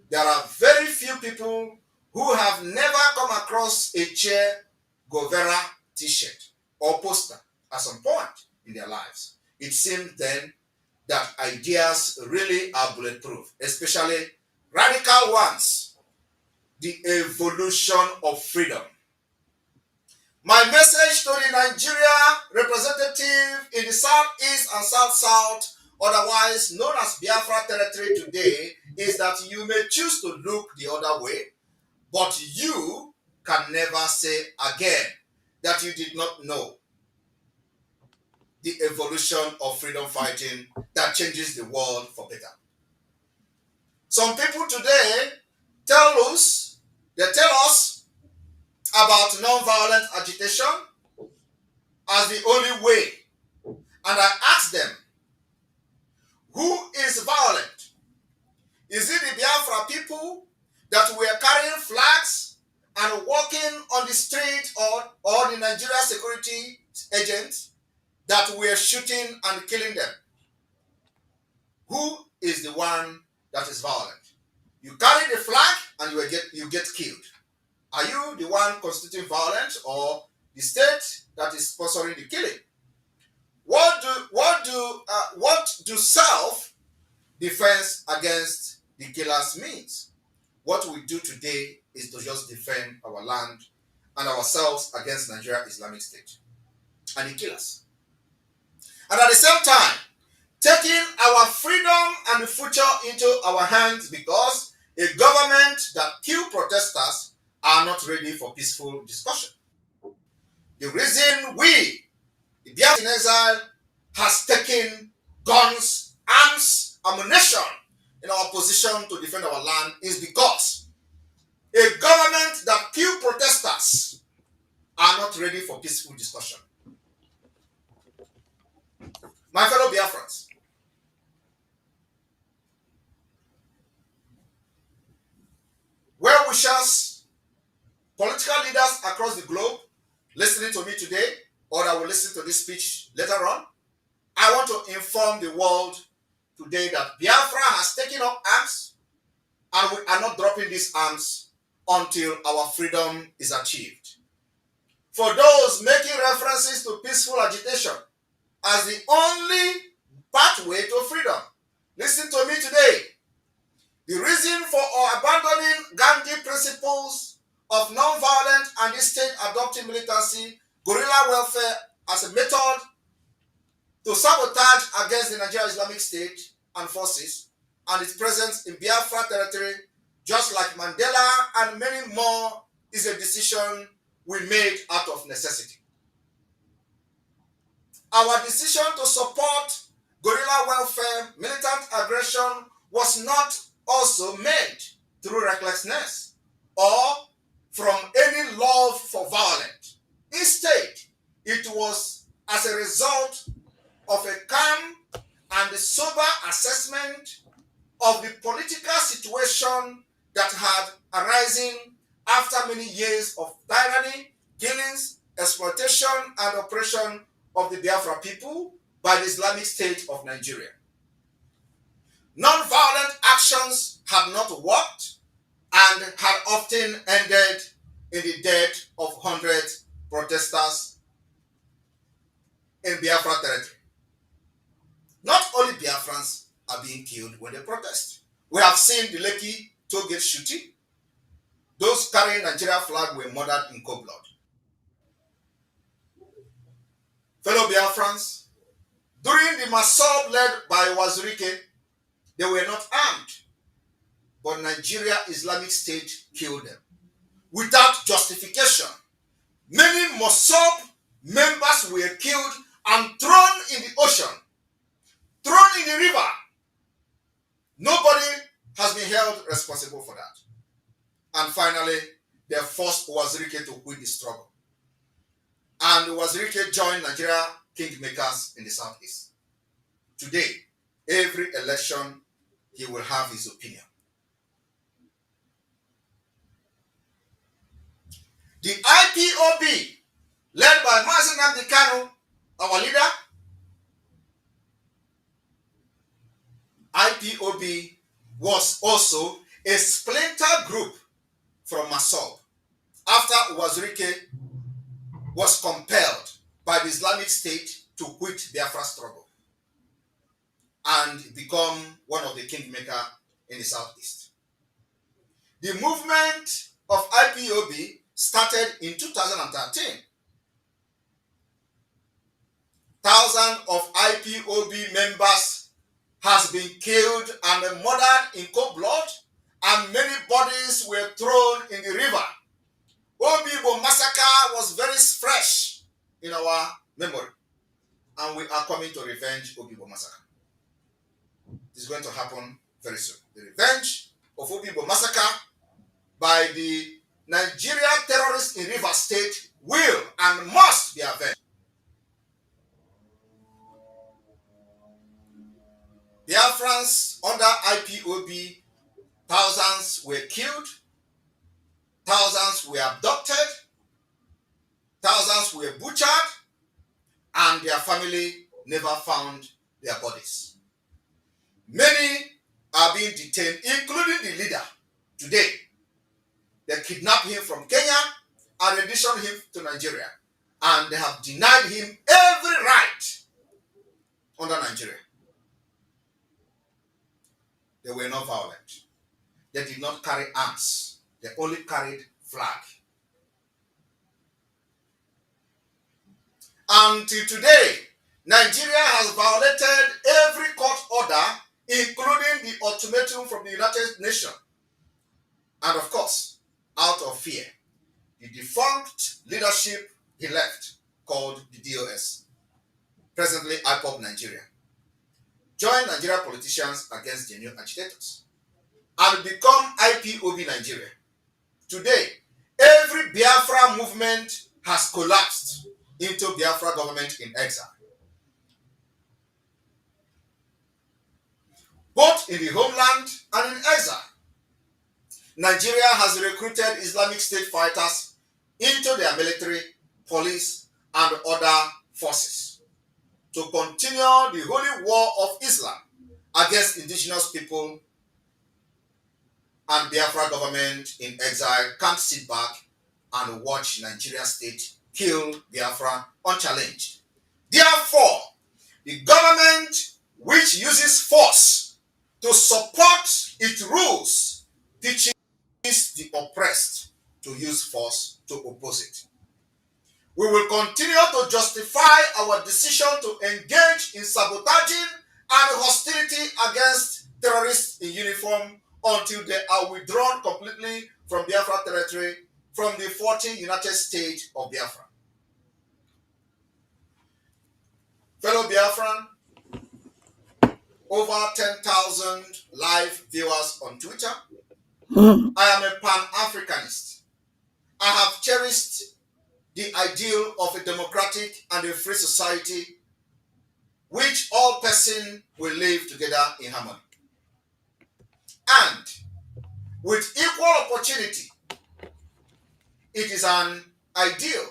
there are very few people who have never come across a Che Guevara t-shirt or poster at some point in their lives. It seems then that ideas really are bulletproof, especially radical ones. The evolution of freedom. My message to the Nigeria representative in the Southeast and South-South, otherwise known as Biafra territory today, is that you may choose to look the other way, but you can never say again that you did not know the evolution of freedom fighting that changes the world for better. Some people today tell us about non-violent agitation as the only way. And I ask them, who is violent? Is it the Biafra people that were carrying flags and walking on the street, or the Nigeria security agents that were shooting and killing them? Who is the one that is violent? You carry the flag and you get killed. Are you the one constituting violence, or the state that is sponsoring the killing? What do self-defense against the killers means? What we do today is to just defend our land and ourselves against Nigeria Islamic State and the killers. And at the same time, taking our freedom and the future into our hands because a government that kill protesters are not ready for peaceful discussion. The reason we, the Biafran in exile, has taken guns, arms, ammunition in our position to defend our land is because a government that kill protesters are not ready for peaceful discussion. My fellow Biafrans, well-wishers, political leaders across the globe listening to me today, or that will listen to this speech later on, I want to inform the world today that Biafra has taken up arms, and we are not dropping these arms until our freedom is achieved. For those making references to peaceful agitation as the only pathway to freedom, listen to me today. The reason for our abandoning Gandhi principles of non-violent and state adopting militancy, guerrilla welfare as a method to sabotage against the Nigerian Islamic State and forces and its presence in Biafra territory, just like Mandela and many more, is a decision we made out of necessity. Our decision to support guerrilla welfare, militant aggression was not also made through recklessness or from any love for violence. Instead, it was as a result of a calm and a sober assessment of the political situation that had arisen after many years of tyranny, killings, exploitation, and oppression of the Biafra people by the Islamic State of Nigeria. Non-violent actions had not worked and had often ended in the death of hundreds of protesters in Biafra territory. Not only Biafrans are being killed when they protest. We have seen the Lekki toll gate shooting. Those carrying Nigeria flag were murdered in cold blood. Fellow Biafrans, during the Massoud led by Wazirike, they were not armed, but Nigeria Islamic State killed them without justification. Many Massoud members were killed and thrown in the ocean, thrown in the river. Nobody has been held responsible for that. And finally, they forced Wazirike to quit the struggle. And Wazirike joined Nigeria kingmakers in the southeast. Today, every election, he will have his opinion. The IPOB, led by Mazi Nnamdi Kanu, our leader, IPOB was also a splinter group from Massoud after Wazirike was compelled by the Islamic State to quit Biafra struggle and become one of the kingmakers in the southeast. The movement of IPOB started in 2013. Thousands of IPOB members has been killed and murdered in cold blood, and many bodies were thrown in the river. Obibo massacre was very fresh in our memory, and we are coming to revenge Obibo massacre. This is going to happen very soon. The revenge of Obibo massacre by the Nigerian terrorists in Rivers State will and must be avenged. Biafrans under IPOB, thousands were killed, thousands were abducted, thousands were butchered, and their family never found their bodies. Many are being detained, including the leader today. They kidnapped him from Kenya and renditioned him to Nigeria, and they have denied him every right under Nigeria. They were not violent. They did not carry arms. They only carried flag. Until today, Nigeria has violated every court order, including the ultimatum from the United Nations. And of course, out of fear, the defunct leadership he left, called the DOS, presently IPOB Nigeria, joined Nigeria politicians against genuine agitators and become IPOB Nigeria. Today, every Biafra movement has collapsed into Biafra government in exile. Both in the homeland and in exile, Nigeria has recruited Islamic State fighters into their military, police, and other forces to continue the holy war of Islam against indigenous people, and Biafra government in exile can't sit back and watch Nigeria state kill Biafra unchallenged. Therefore, the government which uses force to support its rules teaches the oppressed to use force to oppose it. We will continue to justify our decision to engage in sabotaging and hostility against terrorists in uniform until they are withdrawn completely from Biafra territory from the 14 United States of Biafra. Fellow Biafran, over 10,000 live viewers on Twitter. I am a Pan-Africanist. I have cherished the ideal of a democratic and a free society which all persons will live together in harmony. And with equal opportunity, it is an ideal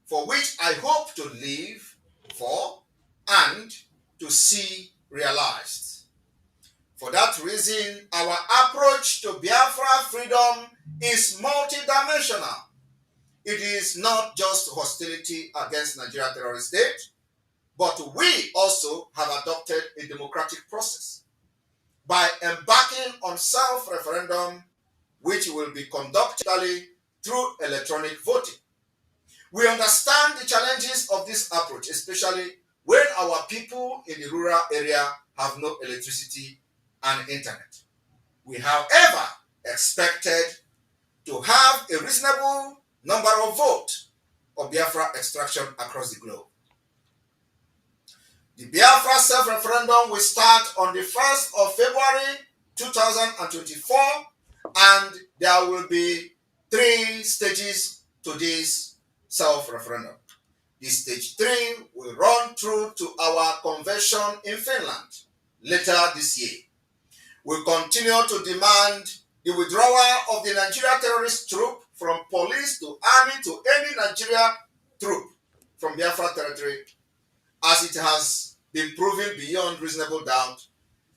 for which I hope to live for and to see realized. For that reason, our approach to Biafra freedom is multidimensional. It is not just hostility against Nigeria terrorist state, but we also have adopted a democratic process by embarking on self-referendum, which will be conducted through electronic voting. We understand the challenges of this approach, especially when our people in the rural area have no electricity and internet. We, however, expected to have a reasonable number of votes of Biafra extraction across the globe. The Biafra self-referendum will start on the 1st of February 2024, and there will be 3 stages to this self-referendum. The stage 3 will run through to our convention in Finland later this year. We continue to demand the withdrawal of the Nigeria terrorist troop from police to army to any Nigeria troop from Biafra territory, as it has been proven beyond reasonable doubt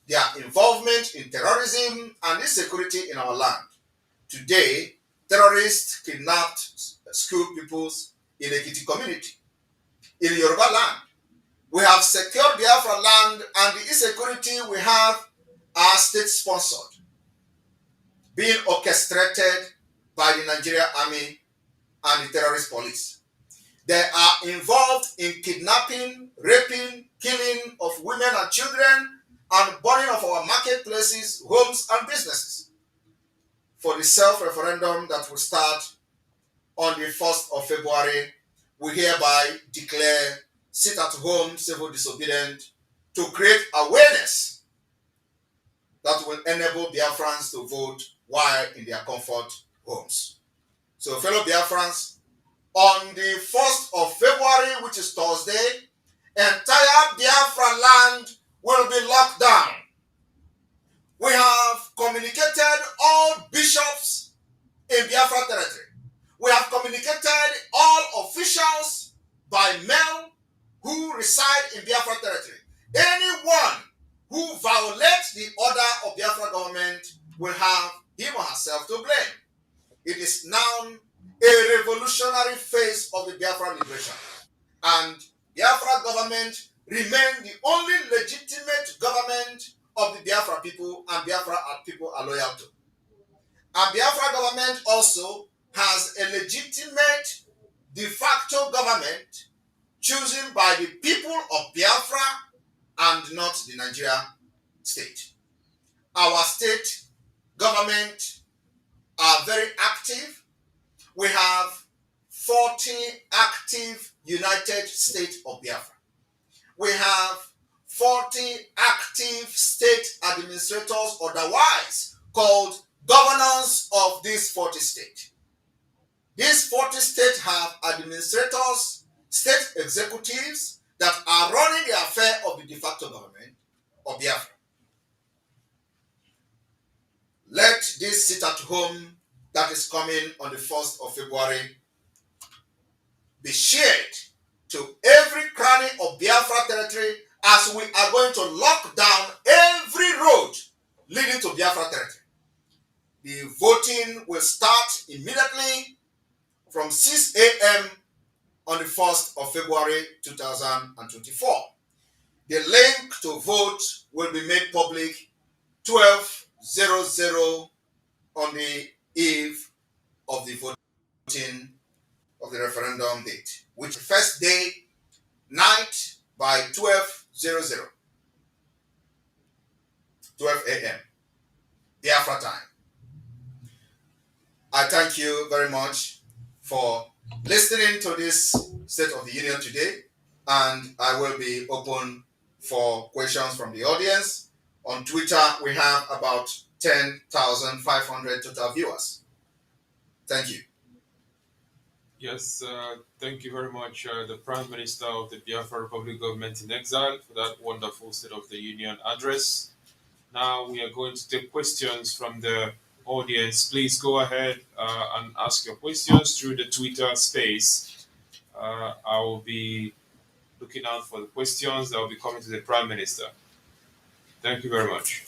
their involvement in terrorism and insecurity in our land. Today, terrorists kidnapped school pupils in the Ekiti community. In Yoruba land, we have secured Biafra land, and the insecurity we have are state-sponsored, being orchestrated by the Nigerian army and the terrorist police. They are involved in kidnapping, raping, killing of women and children, and burning of our marketplaces, homes, and businesses. For the self-referendum that will start on the 1st of February, we hereby declare sit-at-home civil disobedience to create awareness that will enable Biafrans to vote while in their comfort homes. So, fellow Biafrans, on the 1st of February, which is Thursday, entire Biafra land will be locked down. We have communicated all bishops in Biafra territory. We have communicated all officials by mail who reside in Biafra territory. Anyone who violates the order of Biafra government will have him or herself to blame. It is now a revolutionary phase of the Biafra liberation, and Biafra government remain the only legitimate government of the Biafra people, and Biafra people are loyal to. And Biafra government also has a legitimate de facto government chosen by the people of Biafra and not the Nigeria state. Our state government are very active. We have 40 active United States of Biafra. We have 40 active state administrators, otherwise called governors of these 40 states. These 40 states have administrators, state executives that are running the affair of the de facto government of Biafra. Let this sit at home that is coming on the 1st of February be shared to every cranny of Biafra territory, as we are going to lock down every road leading to Biafra territory. The voting will start immediately from 6 a.m. on the 1st of February 2024. The link to vote will be made public 12:00 on the eve of the voting of the referendum date, which is first day night by 12:00, 12 a.m. Biafra time. I thank you very much for listening to this State of the Union today, and I will be open for questions from the audience. On Twitter, we have about 10,500 total viewers. Thank you. Yes, thank you very much, the Prime Minister of the Biafra Republic Government in Exile, for that wonderful State of the Union address. Now we are going to take questions from the audience. Please go ahead and ask your questions through the Twitter space. I will be looking out for the questions that will be coming to the Prime Minister. Thank you very much.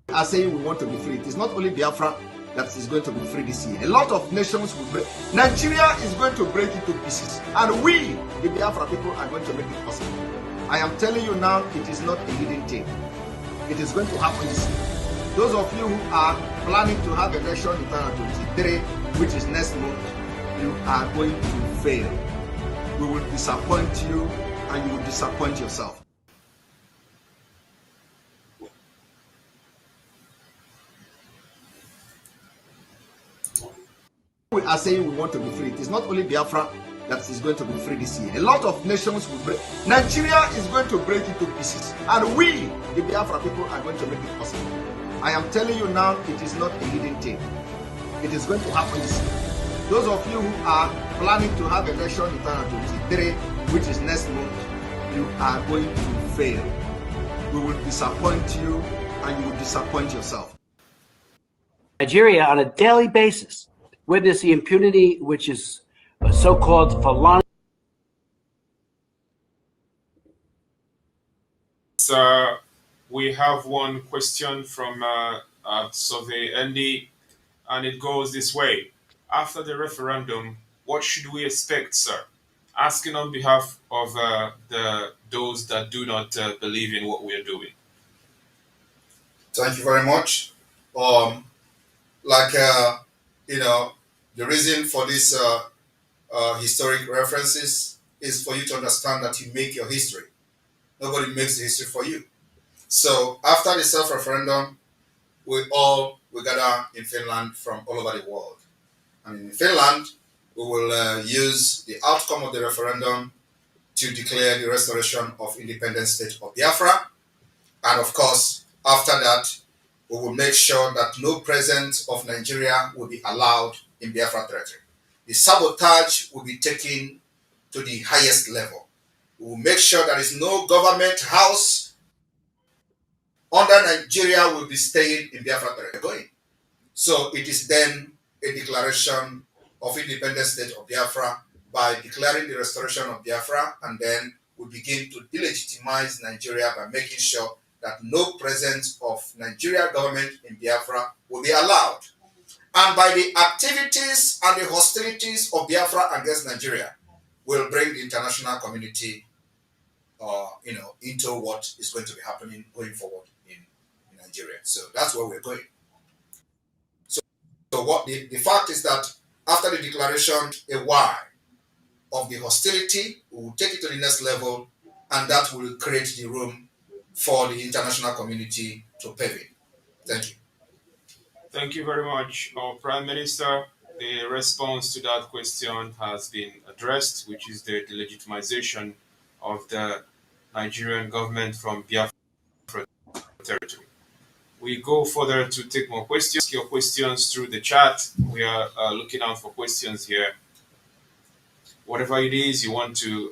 Are saying we want to be free. It is not only Biafra that is going to be free this year. A lot of nations will break. Nigeria is going to break into pieces, and we, the Biafra people, are going to make it possible. I am telling you now, it is not a hidden thing. It is going to happen this year. Those of you who are planning to have election in 2023, which is next month, you are going to fail. We will disappoint you, and you will disappoint yourself. We are saying we want to be free. It is not only Biafra that is going to be free this year. A lot of nations will break. Nigeria is going to break into pieces, and we, the Biafra people, are going to make it possible. I am telling you now, it is not a hidden thing. It is going to happen this year. Those of you who are planning to have election in 2023, which is next month, you are going to fail. We will disappoint you, and you will disappoint yourself. Nigeria, on a daily basis, witness the impunity which is so-called Fulani. We have one question from Survey Andy, and it goes this way. After the referendum, what should we expect, sir? Asking on behalf of those that do not believe in what we are doing. Thank you very much. The reason for this historic references is for you to understand that you make your history. Nobody makes the history for you. So after the self-referendum, we gather in Finland from all over the world. And in Finland, we will use the outcome of the referendum to declare the restoration of independent state of Biafra. And of course, after that, we will make sure that no presence of Nigeria will be allowed in Biafra territory. The sabotage will be taken to the highest level. We will make sure there is no government house under Nigeria will be staying in Biafra territory. So it is then a declaration of independent state of Biafra by declaring the restoration of Biafra, and then we begin to delegitimize Nigeria by making sure that no presence of Nigeria government in Biafra will be allowed. And by the activities and the hostilities of Biafra against Nigeria will bring the international community into what is going to be happening going forward in Nigeria. So that's where we're going. So what the fact is that after the declaration, a why of the hostility, we will take it to the next level, and that will create the room for the international community to pave it. Thank you. Thank you very much, our Prime Minister. The response to that question has been addressed, which is the delegitimization of the Nigerian government from Biafra territory. We go further to take more questions. Your questions through the chat. We are looking out for questions here. Whatever it is you want to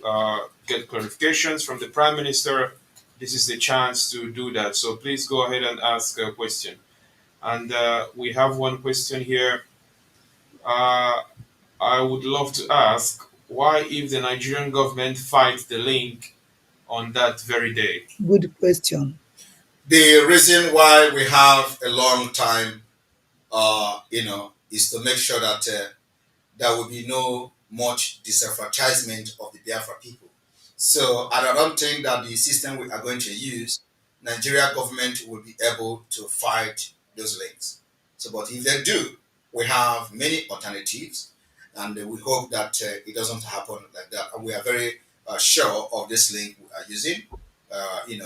get clarifications from the Prime Minister, this is the chance to do that. So please go ahead and ask a question. And we have one question here. I would love to ask, why if the Nigerian government fights the link on that very day? Good question. The reason why we have a long time, is to make sure that there will be no much disenfranchisement of the Biafra people. So I don't think that the system we are going to use, Nigeria government will be able to fight those links. So, but if they do, we have many alternatives, and we hope that it doesn't happen like that. And we are very sure of this link we are using.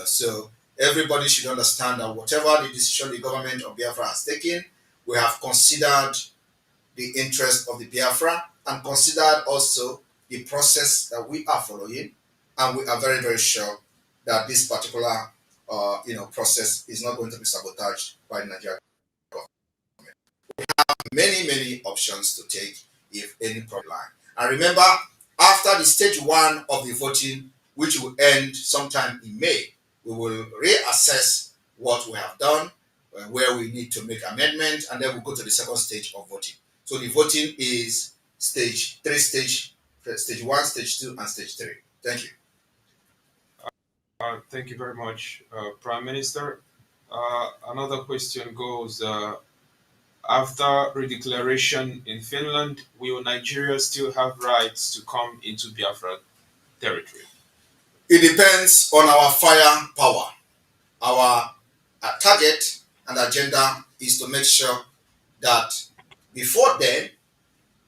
So everybody should understand that whatever the decision the government of Biafra has taken, we have considered the interest of the Biafra and considered also the process that we are following, and we are very, very sure that this particular process is not going to be sabotaged by Nigeria. We have many, many options to take if any problem. And remember, after the stage one of the voting, which will end sometime in May, we will reassess what we have done, where we need to make amendments, and then we'll go to the second stage of voting. So the voting is stage 1, stage 2, and stage 3. Thank you. Thank you very much, Prime Minister. Another question goes, after redeclaration in Finland, will Nigeria still have rights to come into Biafra territory? It depends on our firepower. Our target and agenda is to make sure that before then,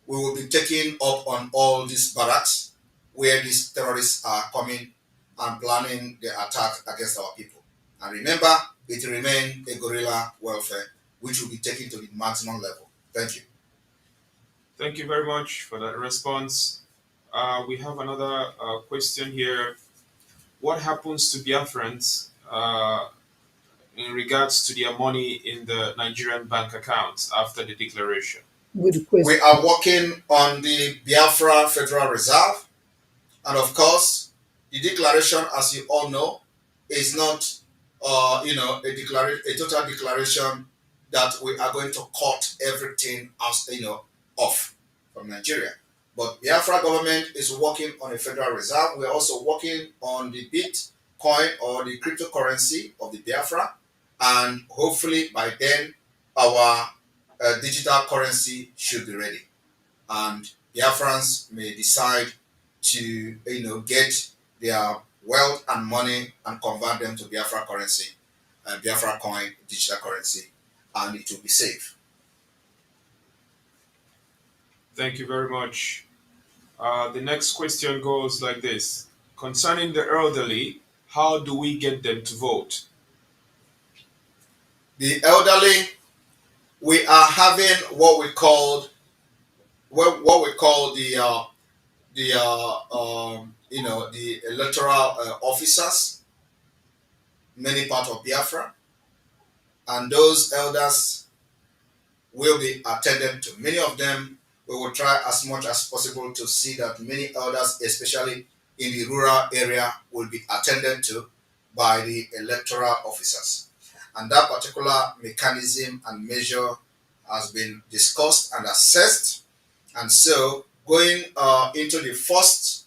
we will be taking up on all these barracks where these terrorists are coming and planning the attack against our people. And remember, it remains a guerrilla warfare, which will be taken to the maximum level. Thank you. Thank you very much for that response. We have another question here. What happens to Biafrans in regards to their money in the Nigerian bank accounts after the declaration? Good question. We are working on the Biafra Federal Reserve, and of course, the declaration, as you all know, is not a total declaration that we are going to cut everything else, off from Nigeria. But Biafra government is working on a Federal Reserve. We are also working on the Bitcoin or the cryptocurrency of the Biafra, and hopefully by then our digital currency should be ready, and Biafrans may decide to get their wealth and money and convert them to Biafra currency, Biafra coin, digital currency, and it will be safe. Thank you very much. The next question goes like this. Concerning the elderly, how do we get them to vote? The elderly, we are having what we call the electoral officers, many parts of Biafra, and those elders will be attended to. Many of them, we will try as much as possible to see that many elders, especially in the rural area, will be attended to by the electoral officers. And that particular mechanism and measure has been discussed and assessed. And so going into the first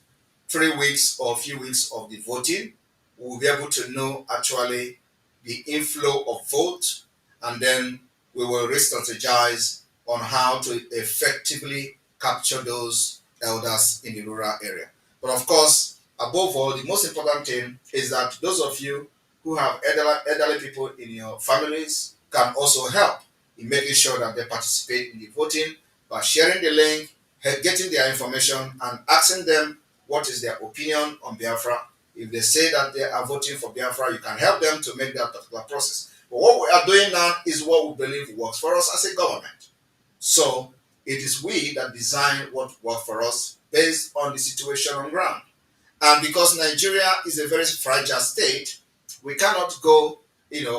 3 weeks or few weeks of the voting, we'll be able to know actually the inflow of vote, and then we will re-strategize on how to effectively capture those elders in the rural area. But of course, above all, the most important thing is that those of you who have elderly people in your families can also help in making sure that they participate in the voting by sharing the link, getting their information, and asking them what is their opinion on Biafra. If they say that they are voting for Biafra, you can help them to make that particular process. But what we are doing now is what we believe works for us as a government. So it is we that design what works for us based on the situation on ground. And because Nigeria is a very fragile state, we cannot go,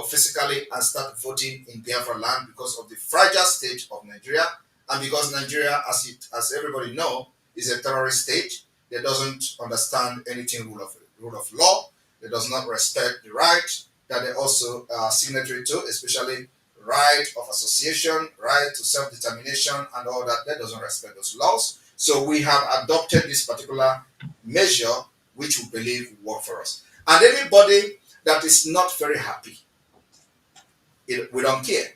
physically and start voting in Biafra land because of the fragile state of Nigeria, and because Nigeria, as everybody know, is a terrorist state that doesn't understand anything rule of law. That does not respect the right that they also are signatory to, especially right of association, right to self-determination, and all that. That doesn't respect those laws. So we have adopted this particular measure, which we believe will work for us. And anybody that is not very happy, we don't care.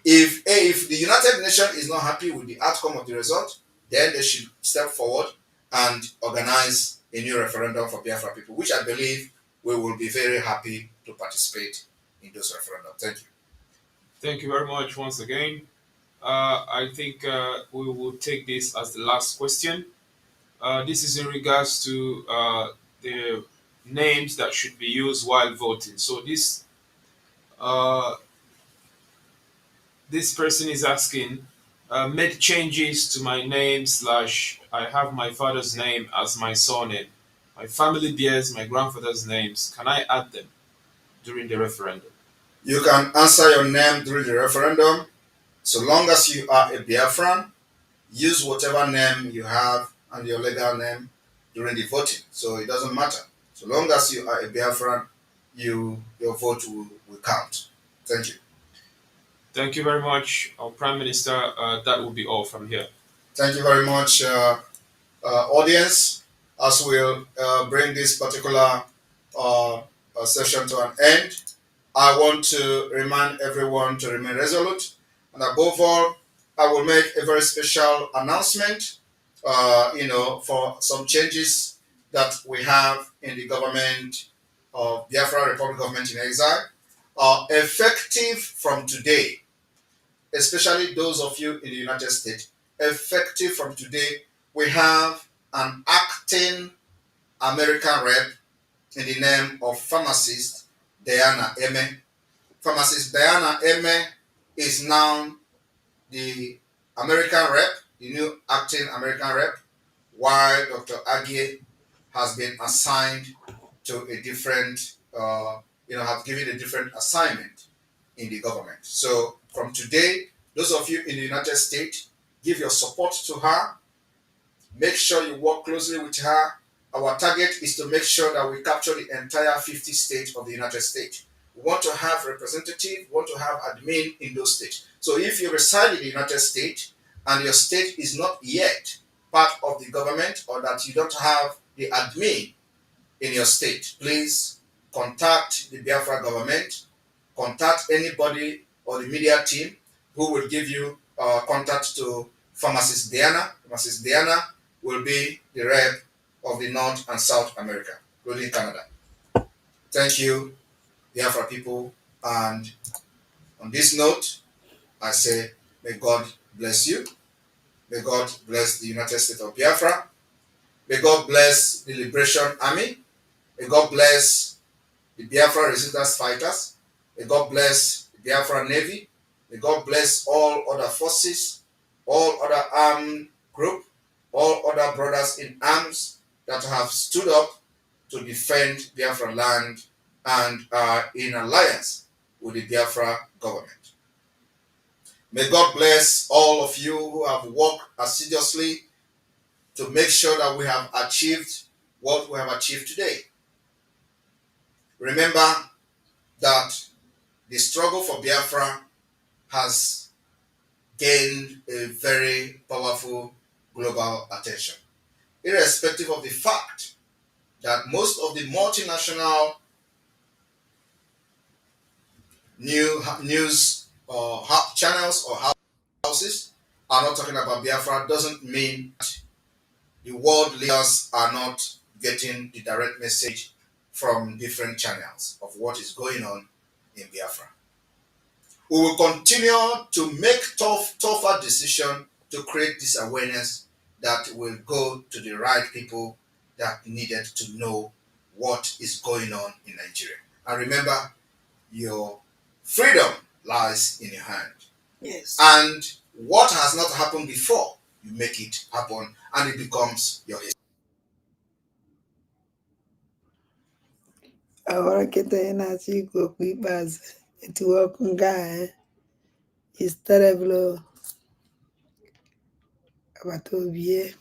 If the United Nations is not happy with the outcome of the result, then they should step forward and organize a new referendum for Biafra people, which I believe we will be very happy to participate in those referendums. Thank you. Thank you very much once again. I think we will take this as the last question. This is in regards to the names that should be used while voting. So uh, this person is asking, made changes to my name / I have my father's name as my surname. My family bears my grandfather's names. Can I add them during the referendum? You can answer your name during the referendum. So long as you are a Biafran, use whatever name you have and your legal name during the voting. So it doesn't matter. So long as you are a Biafran, your vote will count. Thank you. Thank you very much, our Prime Minister. That will be all from here. Thank you very much, audience. As we'll bring this particular session to an end, I want to remind everyone to remain resolute. And above all, I will make a very special announcement, for some changes that we have in the government of Biafra Republic Government in Exile, effective from today, especially those of you in the United States, effective from today, we have an acting American rep in the name of pharmacist Diana Eme. Pharmacist Diana Eme is now the American rep, the new acting American rep, while Dr. Agie has been assigned to a different, have given a different assignment in the government. So from today, those of you in the United States, give your support to her. Make sure you work closely with her. Our target is to make sure that we capture the entire 50 states of the United States. We want to have representative, want to have admin in those states. So if you reside in the United States and your state is not yet part of the government, or that you don't have the admin in your state, please contact the Biafra government, contact anybody or the media team who will give you contact to Pharmacist Diana. Pharmacist Diana will be the rep of the North and South America, including Canada. Thank you, Biafra people. And on this note, I say, may God bless you. May God bless the United States of Biafra. May God bless the Liberation Army. May God bless the Biafra resistance fighters. May God bless the Biafra Navy. May God bless all other forces, all other armed group, all other brothers in arms that have stood up to defend Biafra land and are in alliance with the Biafra government. May God bless all of you who have worked assiduously to make sure that we have achieved what we have achieved today. Remember that the struggle for Biafra has gained a very powerful global attention, irrespective of the fact that most of the multinational news or channels or houses are not talking about Biafra. Doesn't mean the world leaders are not getting the direct message from different channels of what is going on in Biafra. We will continue to make tougher decisions to create this awareness that will go to the right people that needed to know what is going on in Nigeria. And remember, your freedom lies in your hand. Yes. And what has not happened before, you make it happen and it becomes your history. Ahora kita na-achọ ikwu okwu ikpeazụ etiwe ọkụ nke a is terrible agbata obi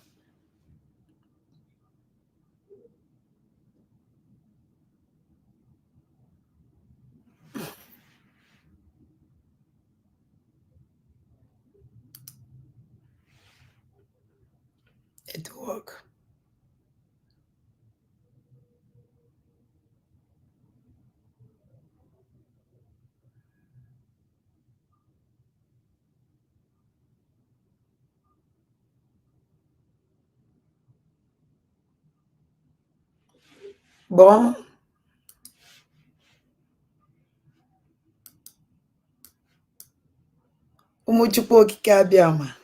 it work. Bon, ụmụchukwu okike abịama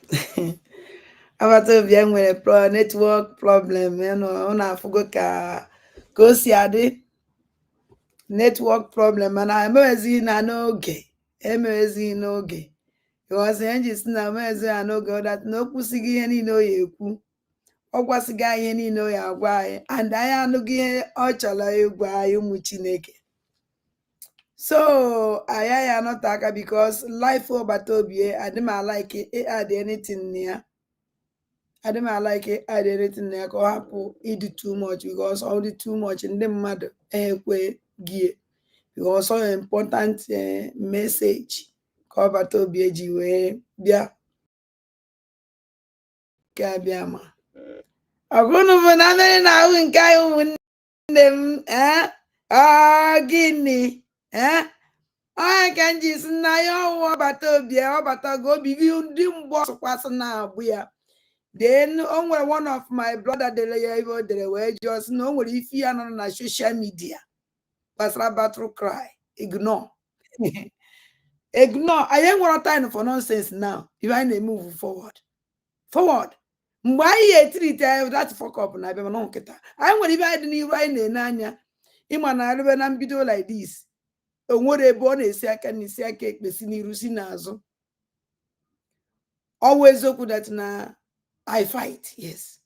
agbata obi ya nwere network problem ọ na-afụgo ka o si adị network problem mana emewezighị na n'oge ịghọzi ihe nji si na emewezighị na n'oge ọdat na o kwụsịghị ihe niile o ya ekwu ọ gwasịghị anyị ihe niile o ya agwa anyị and anyị anụghị ihe ọ chọrọ ịgwa anyị ụmụ Chineke. So I not aka because life agbata obi adị m like add anything na ya. I don't like it, I did it in there, or happen it too much because all the too much in the mother way gear. Because so important message cover to be a way, yeah. Kabiama. I'm gonna banana now in Kai them, guinea, I can just now about to be about to go be you dim boss person now, we are. Then only one of my brother they were just no if you are on social media. Pastor battle cry. Ignore. Ignore. I ain't got time for nonsense now. If I need move forward. Forward. Why you treat that fuck up na be no kita. I want if I didn't write nanya. Imana na video like this. Onwere born a second is a cake besini rusinazo. Always oku that na I fight, yes.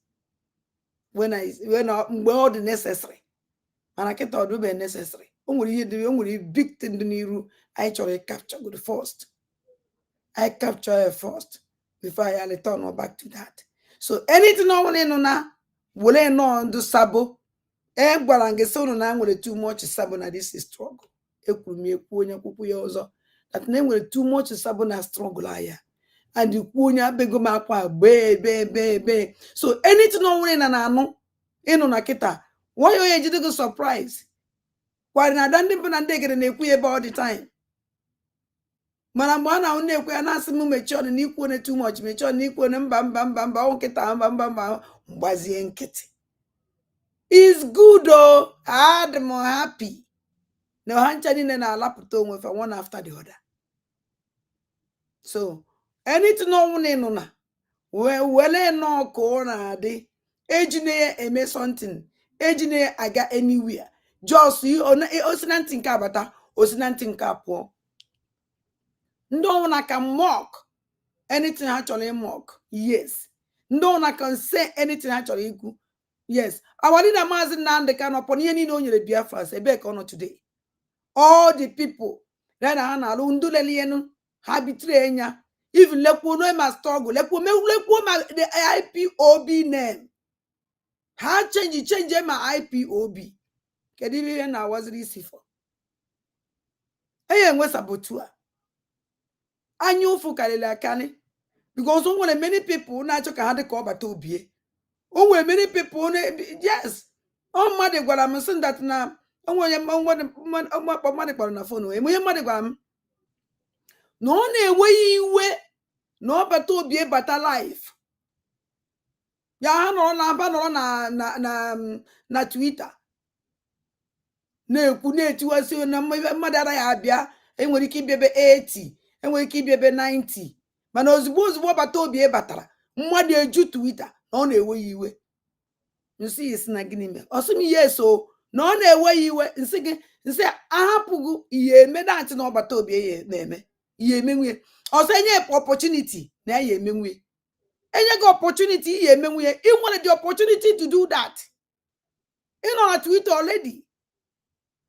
When all the necessary. And I can't do be necessary. Only big thing the niru. I try capture good first. I capture her first before I return back to that. So anything no one no na will no do sabo. Gwarange so no na nwere too much sabo na this is struggle. Ekwumi ekwu onye kwukwu ya ọzọ. That na nwere too much sabo na struggle aya. And you kunya bego makwa be. So anything no one na no eno na kita. Why you ejide go surprise? Why na dandi mpa na ndegere na ekwu ebe all the time. Mana mgbe na unu ekwu ya na asị m mechie na ikwu ne too much mechie na ikwu ne mba ọ nkịta mba mgbazie nkịtị. It's good oh. I'm happy. No hancha niile na alapụta onwe fa one after the other. So anything no one no na wele no ko na adi ejine eme something ejine aga anywhere just you osinanti nke abata osinanti nke apụọ ndị ọnwụna can mock anything ha chọrọ mock yes ndị ọnwụna can say anything ha chọrọ ikwu yes our leader Maazị Nnamdi Kanu upon ihe niile o nyere Biafra ebe ka ọ nọ today all the people that ha na-alụ nduleli enu ha bitre enya even lekwo no ma struggle lekwo ma the IPOB name ha change ma IPOB kedu ihe na waziri isi for enwe sabotua anya ụfụ karịrị akani because o nwere many people na-achọ ka ha dị ka ọbata obie. O nwere many people yes. Ọ mmadụ gwara m sị that na onye mmadụ kpọrọ na phone onye mmadụ gwara m na ọ na-enweghị iwe na ọbata obie bata life. Ya ha nọrọ na Twitter na-ekwu na-etiwasị na mmadụ anaghị abịa, enwere ike ịbịa ebe 80, enwere ike ịbịa ebe 90, mana ozugbo ọbata obie batara mmadụ eju Twitter na ọ na-ewe ya iwe. Nsị isi na gịnị mere? Ọsị m ihe so na ọ na-ewe ya iwe. Nsị ahapụghị ihe eme dantị na ọbata obie na-eme ihe emenwuye. Ọsọ enye opportunity na ya emenwuye. Enye gị opportunity ihe emenwuye. I nwere the opportunity to do that. Ị nọ na Twitter already.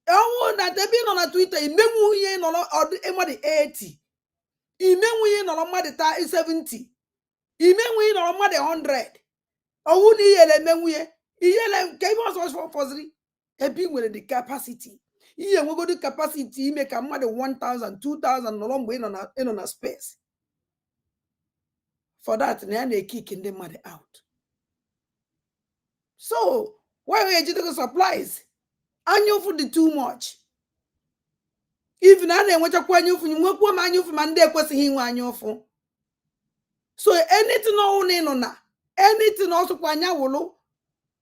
Ọnwụ na ebe ị nọ na Twitter imenwu ihe nọ mmadụ 80, imenwu ihe nọrọ mmadụ 70, imenwu ihe nọrọ mmadụ 100. Ọnwụ na ihe emenwu ihe nke ibe ọsọ fọziri ebe ị nwere the capacity. Ihe enwegodo capacity ime ka mmadụ 1000, 2000 nọrọ mgbe ị nọ na space. For that na ya na-kick ndị mmadụ out. So why we ejidego supplies? Anyofu dị too much. If na na-enwechakwa anyofu, nwekwa m anyofu ma ndị ekwesịghị inwe anyofu. So anything ọhụrụ na ịnọ na anything ọsụkwa anya wụlụ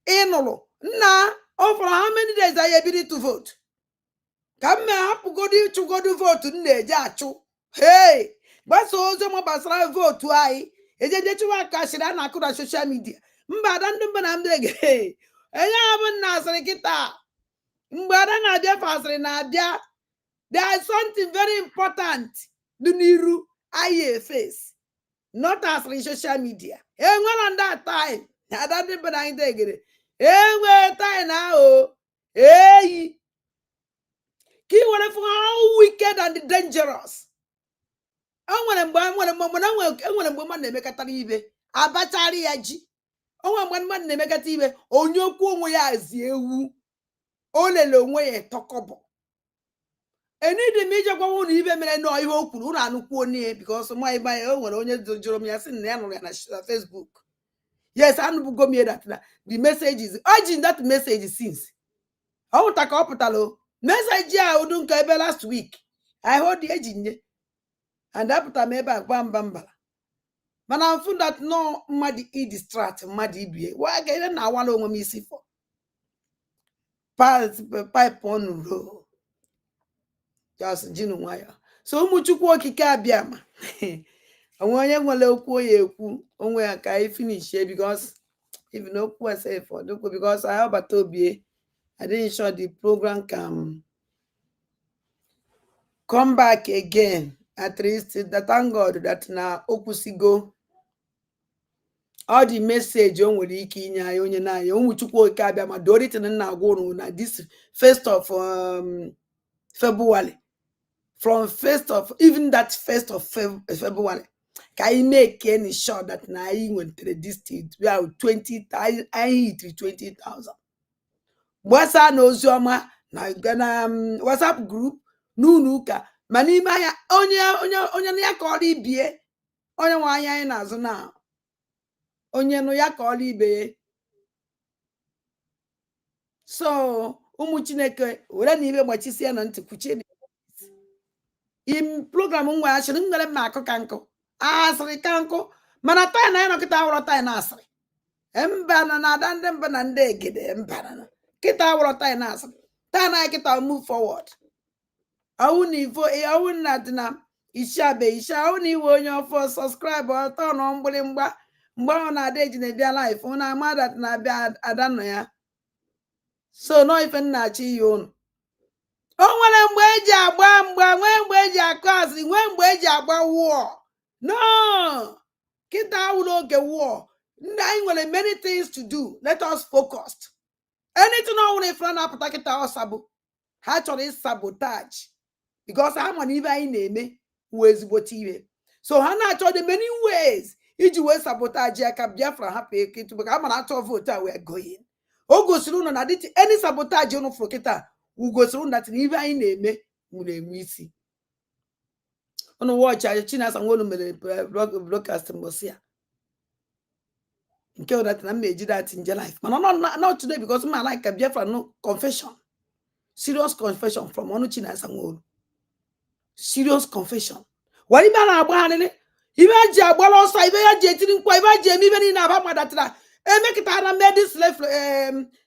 ịnụlụ nna ọ for how many days are you able to vote? Ka m hapụgodo ịchụgodo vote m na-eje achụ. Hey, gbasa ozi ọma gbasara vote anyị ejeje chụwa akashiri a na-akụ na social media. Mba ada ndị mba na ndị ege enye abụ nna asịrị kịta mgbe ada na-abịa fasịrị na-abịa. There is something very important dị n'iru anyị face, not as in social media. Enwere that time ada ndị mba na ndị egere enwe time na o eyi ka ị were for how wicked and dangerous. Enwere mgbe mmadụ na-emekọtara ibe abachara ya ji. Onwe mgbe mmadụ na-emekọta ibe onye okwu onwe ya azi ewu o lele onwe ya tọkọbọ. Enidi m ije gwa unu ibe mere no ihe o kwuru unu anụkwuo nie because my by o nwere onye jụrụ m ya sị na ya nụrụ ya na Facebook. Yes, anụbugo m that na the message is urging that message since. Ọ pụta ka ọ pụtalo message a udu nke ebe last week. I hold the ejinye and apụta m ebe a gba mbara. Mana I found that no mmadụ I distract mmadụ ibie. Wa ga ile na awala onwe m isi for. Pipe on road. Just jinu nwayọ. So ụmụchukwu okike abịa ma. Onwe onye nwere okwu ya ekwu onwe ya ka I finish here because if no okwu say for because I have Batobie. I didn't sure the program can come back again. At least that thank God that na okusigo all the message on nwere ike inye anyị onye na ya ụmụchukwu okike abịa ma doritin na agwụrụ na this 1st of February. From 1st of even that 1st of February, can I make any sure that na I went to the district we are 20,000 I hit 20,000. Gbasa na ozioma na WhatsApp group n'unu ka ma n'ime anya onye ya ka ọrụ ibie onye nwe anya anyị na-azụ na onye nụ ya ka ọrụ ibe. So ụmụ Chineke were na ibe gbachisie na ntị kwuchie im program nwa ashiri nwere m akụ ka nkụ asịrị ka nkụ mana taa na nọkịta awụrọ taa na asịrị mba na ada ndị mba na ndị egede mba na kịta awụrọ taa na asịrị taa na kịta move forward. Awụ na ivo awụ na dị na ishabe isha awụ na iwe onye ọfọ subscribe ọtọ nọ mgbịrịmgba mgbe ọ na-ada eji na-ebịa life ụna amada na-abịa ada nọ ya. So no ife nna-achị ya ụnụ o nwere mgbe eji agba mgba nwee mgbe eji akụ asịrị nwee mgbe eji agba wụọ. No, kịta awụrụ oge wụọ. Ndị anyị nwere many things to do. Let us focus. Anything ọhụrụ ifere na-apụta kịta ọsabụ ha chọrọ sabotage because ha ma na ibe anyị na-eme wee ezigbote ibe. So ha na-achọ the many ways iji wee sabotage ya ka Biafra hapụ eketu maka ha ma na-achọ vote a wee going. O gosiri ụnụ na dịtị any sabotage ụnụ fụrụ kịta ugosiri that ibe anyị na-eme nwere enwe isi. unu watch ya Chinasa Nwolu mere broadcast mbosi ya nke ụdata na mmeji that in life mana not today because my like Biafra no confession, serious confession from ọnụ Chinasa Nwolu, serious confession. Wari ibe na-agba ha nene ibe ji agbara ọsọ ibe ya ji etiri nkwa ibe ji eme ibe niile aba madatara emekịta na medi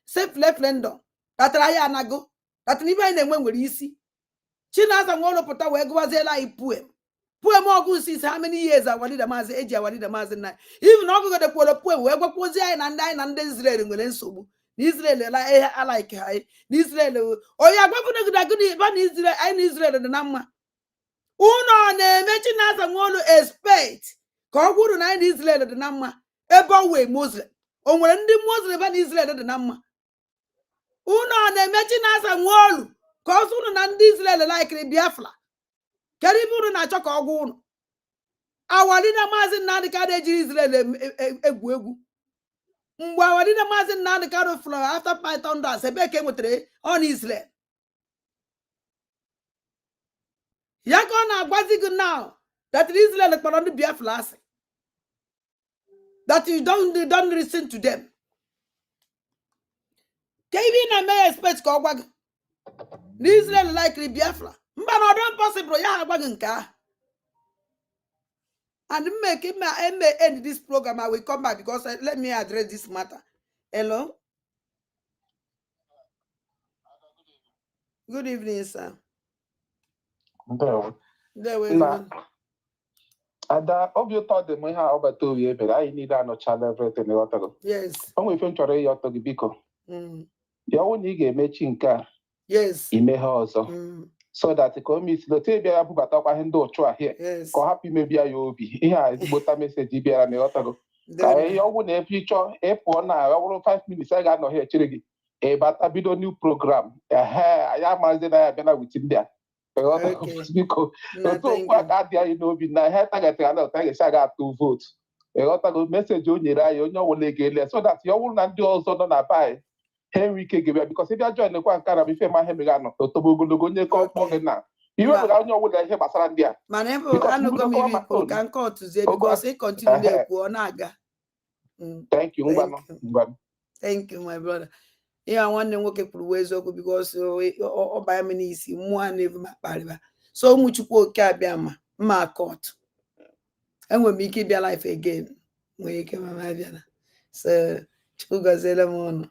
self referendum datara ya anago datara ibe anyị na-enwe nwere isi. Chinasa Nwolu pụta wee gụwaziela anyị poem ọgụ nsisi how many years awalida maazị eji awalida maazị nna even ọgụgode kworo poem wee gwakwozi anyị na ndị Israel nwere nsogbu na Israel alaike ha na Israel onye agwapụnagidagidi ba na Israel anyị na Israel dị na mma. Ụnọ na-eme Chinasa Nwolu expect ka ọ gwụrụ na anyị na Israel dị na mma ebe ọ wee Muslim o nwere ndị Muslim ba na Israel dị na mma. Ụnọ na-eme Chinasa Nwolu ka ọ sụ ụnụ na ndị Israel laikiri Biafra kedu ibe unu na-achọ ka ọ gwa ụnụ awalida maazị Nnamdi Kanu ejiri Israel egwu egwu mgbe awalida maazị Nnamdi Kanu from after Python dance ebe ka enwetara on Israel ya ka ọ na-agwazi gị now that Israel kpọrọ ndị Biafra asị that you don't listen to them. Ka ibe na-eme expect ka ọ gwa gị na Israel like Biafra mba na ọdụ possible ya agwa gị nke ahụ. And make him end this program. I will come back because let me address this matter. Hello. Good evening, sir. There we go. Ada obi ụtọ dị m ihe a ọbata oyi ebere anyị niile anọchala everything ịghọtago. Yes. O nwere ife m chọrọ ịyọtọ gị biko. Ya ọwụ na ị ga-emechi nke a. Yes. Ime ha ọzọ. So that ka o misi lote bịa ya bubatakwa ihe ndị ụchụ ahịa ka ọ hapụ imebi ya obi ihe a ezigbota meseji bịara na ịghọtago ka ihe ọgwụ na ebe ịchọ ịpụọ na ọ bụrụ 5 minutes a ga-anọ ha echere gị ịbata bido new program anyị amazi na ya bịala wit ndị a biko otu okwu a ka adị anyị n'obi na ihe tagatịra na ụta ga-esi aga atụ vootu ịghọtago meseji o nyere anyị onye ọbụla ga-ele so that ya ọ bụrụ na ndị ọzọ nọ na be anyị ha enwe ike ga-ebịa bikos ịbịa join kwa nke na ife ma ihe megha nọ otobo ogologo onye ka ọkpọ gị na iwe megha onye ọbụla ihe gbasara ndị a mana ebe anụgo m ibe ikwu ka nke ọtụzie bikos ị kọntinu na-ekwu ọ na-aga. Thank you ngwanụ. Thank you my brother. Ihe a nwanne nwoke kwuru wee eziokwu bikos ọ banye m n'isi mmụọ a na-evu ma kparịba so ụmụ Chukwu oke abịa ma mma akọtụ enwere m ike ịbịa life again nwere ike mama abịala so Chukwu gọziele m ọnụ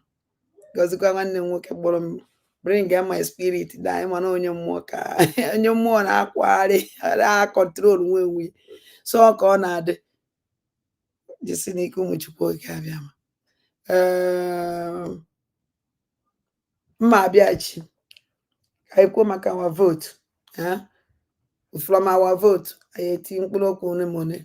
gọzikwa nwanne m nwoke kpọrọ m bring my spirit daa mana onye mmụọ ka onye mmụọ na-akwagharị na-akọntrol nwe onwe so ka ọ na-adị jisi n'ike ụmụ Chukwu oke abịa ma mma abịachi ka anyị kwuo maka our vote from our vote anyị eti mkpụrụ okwu one mone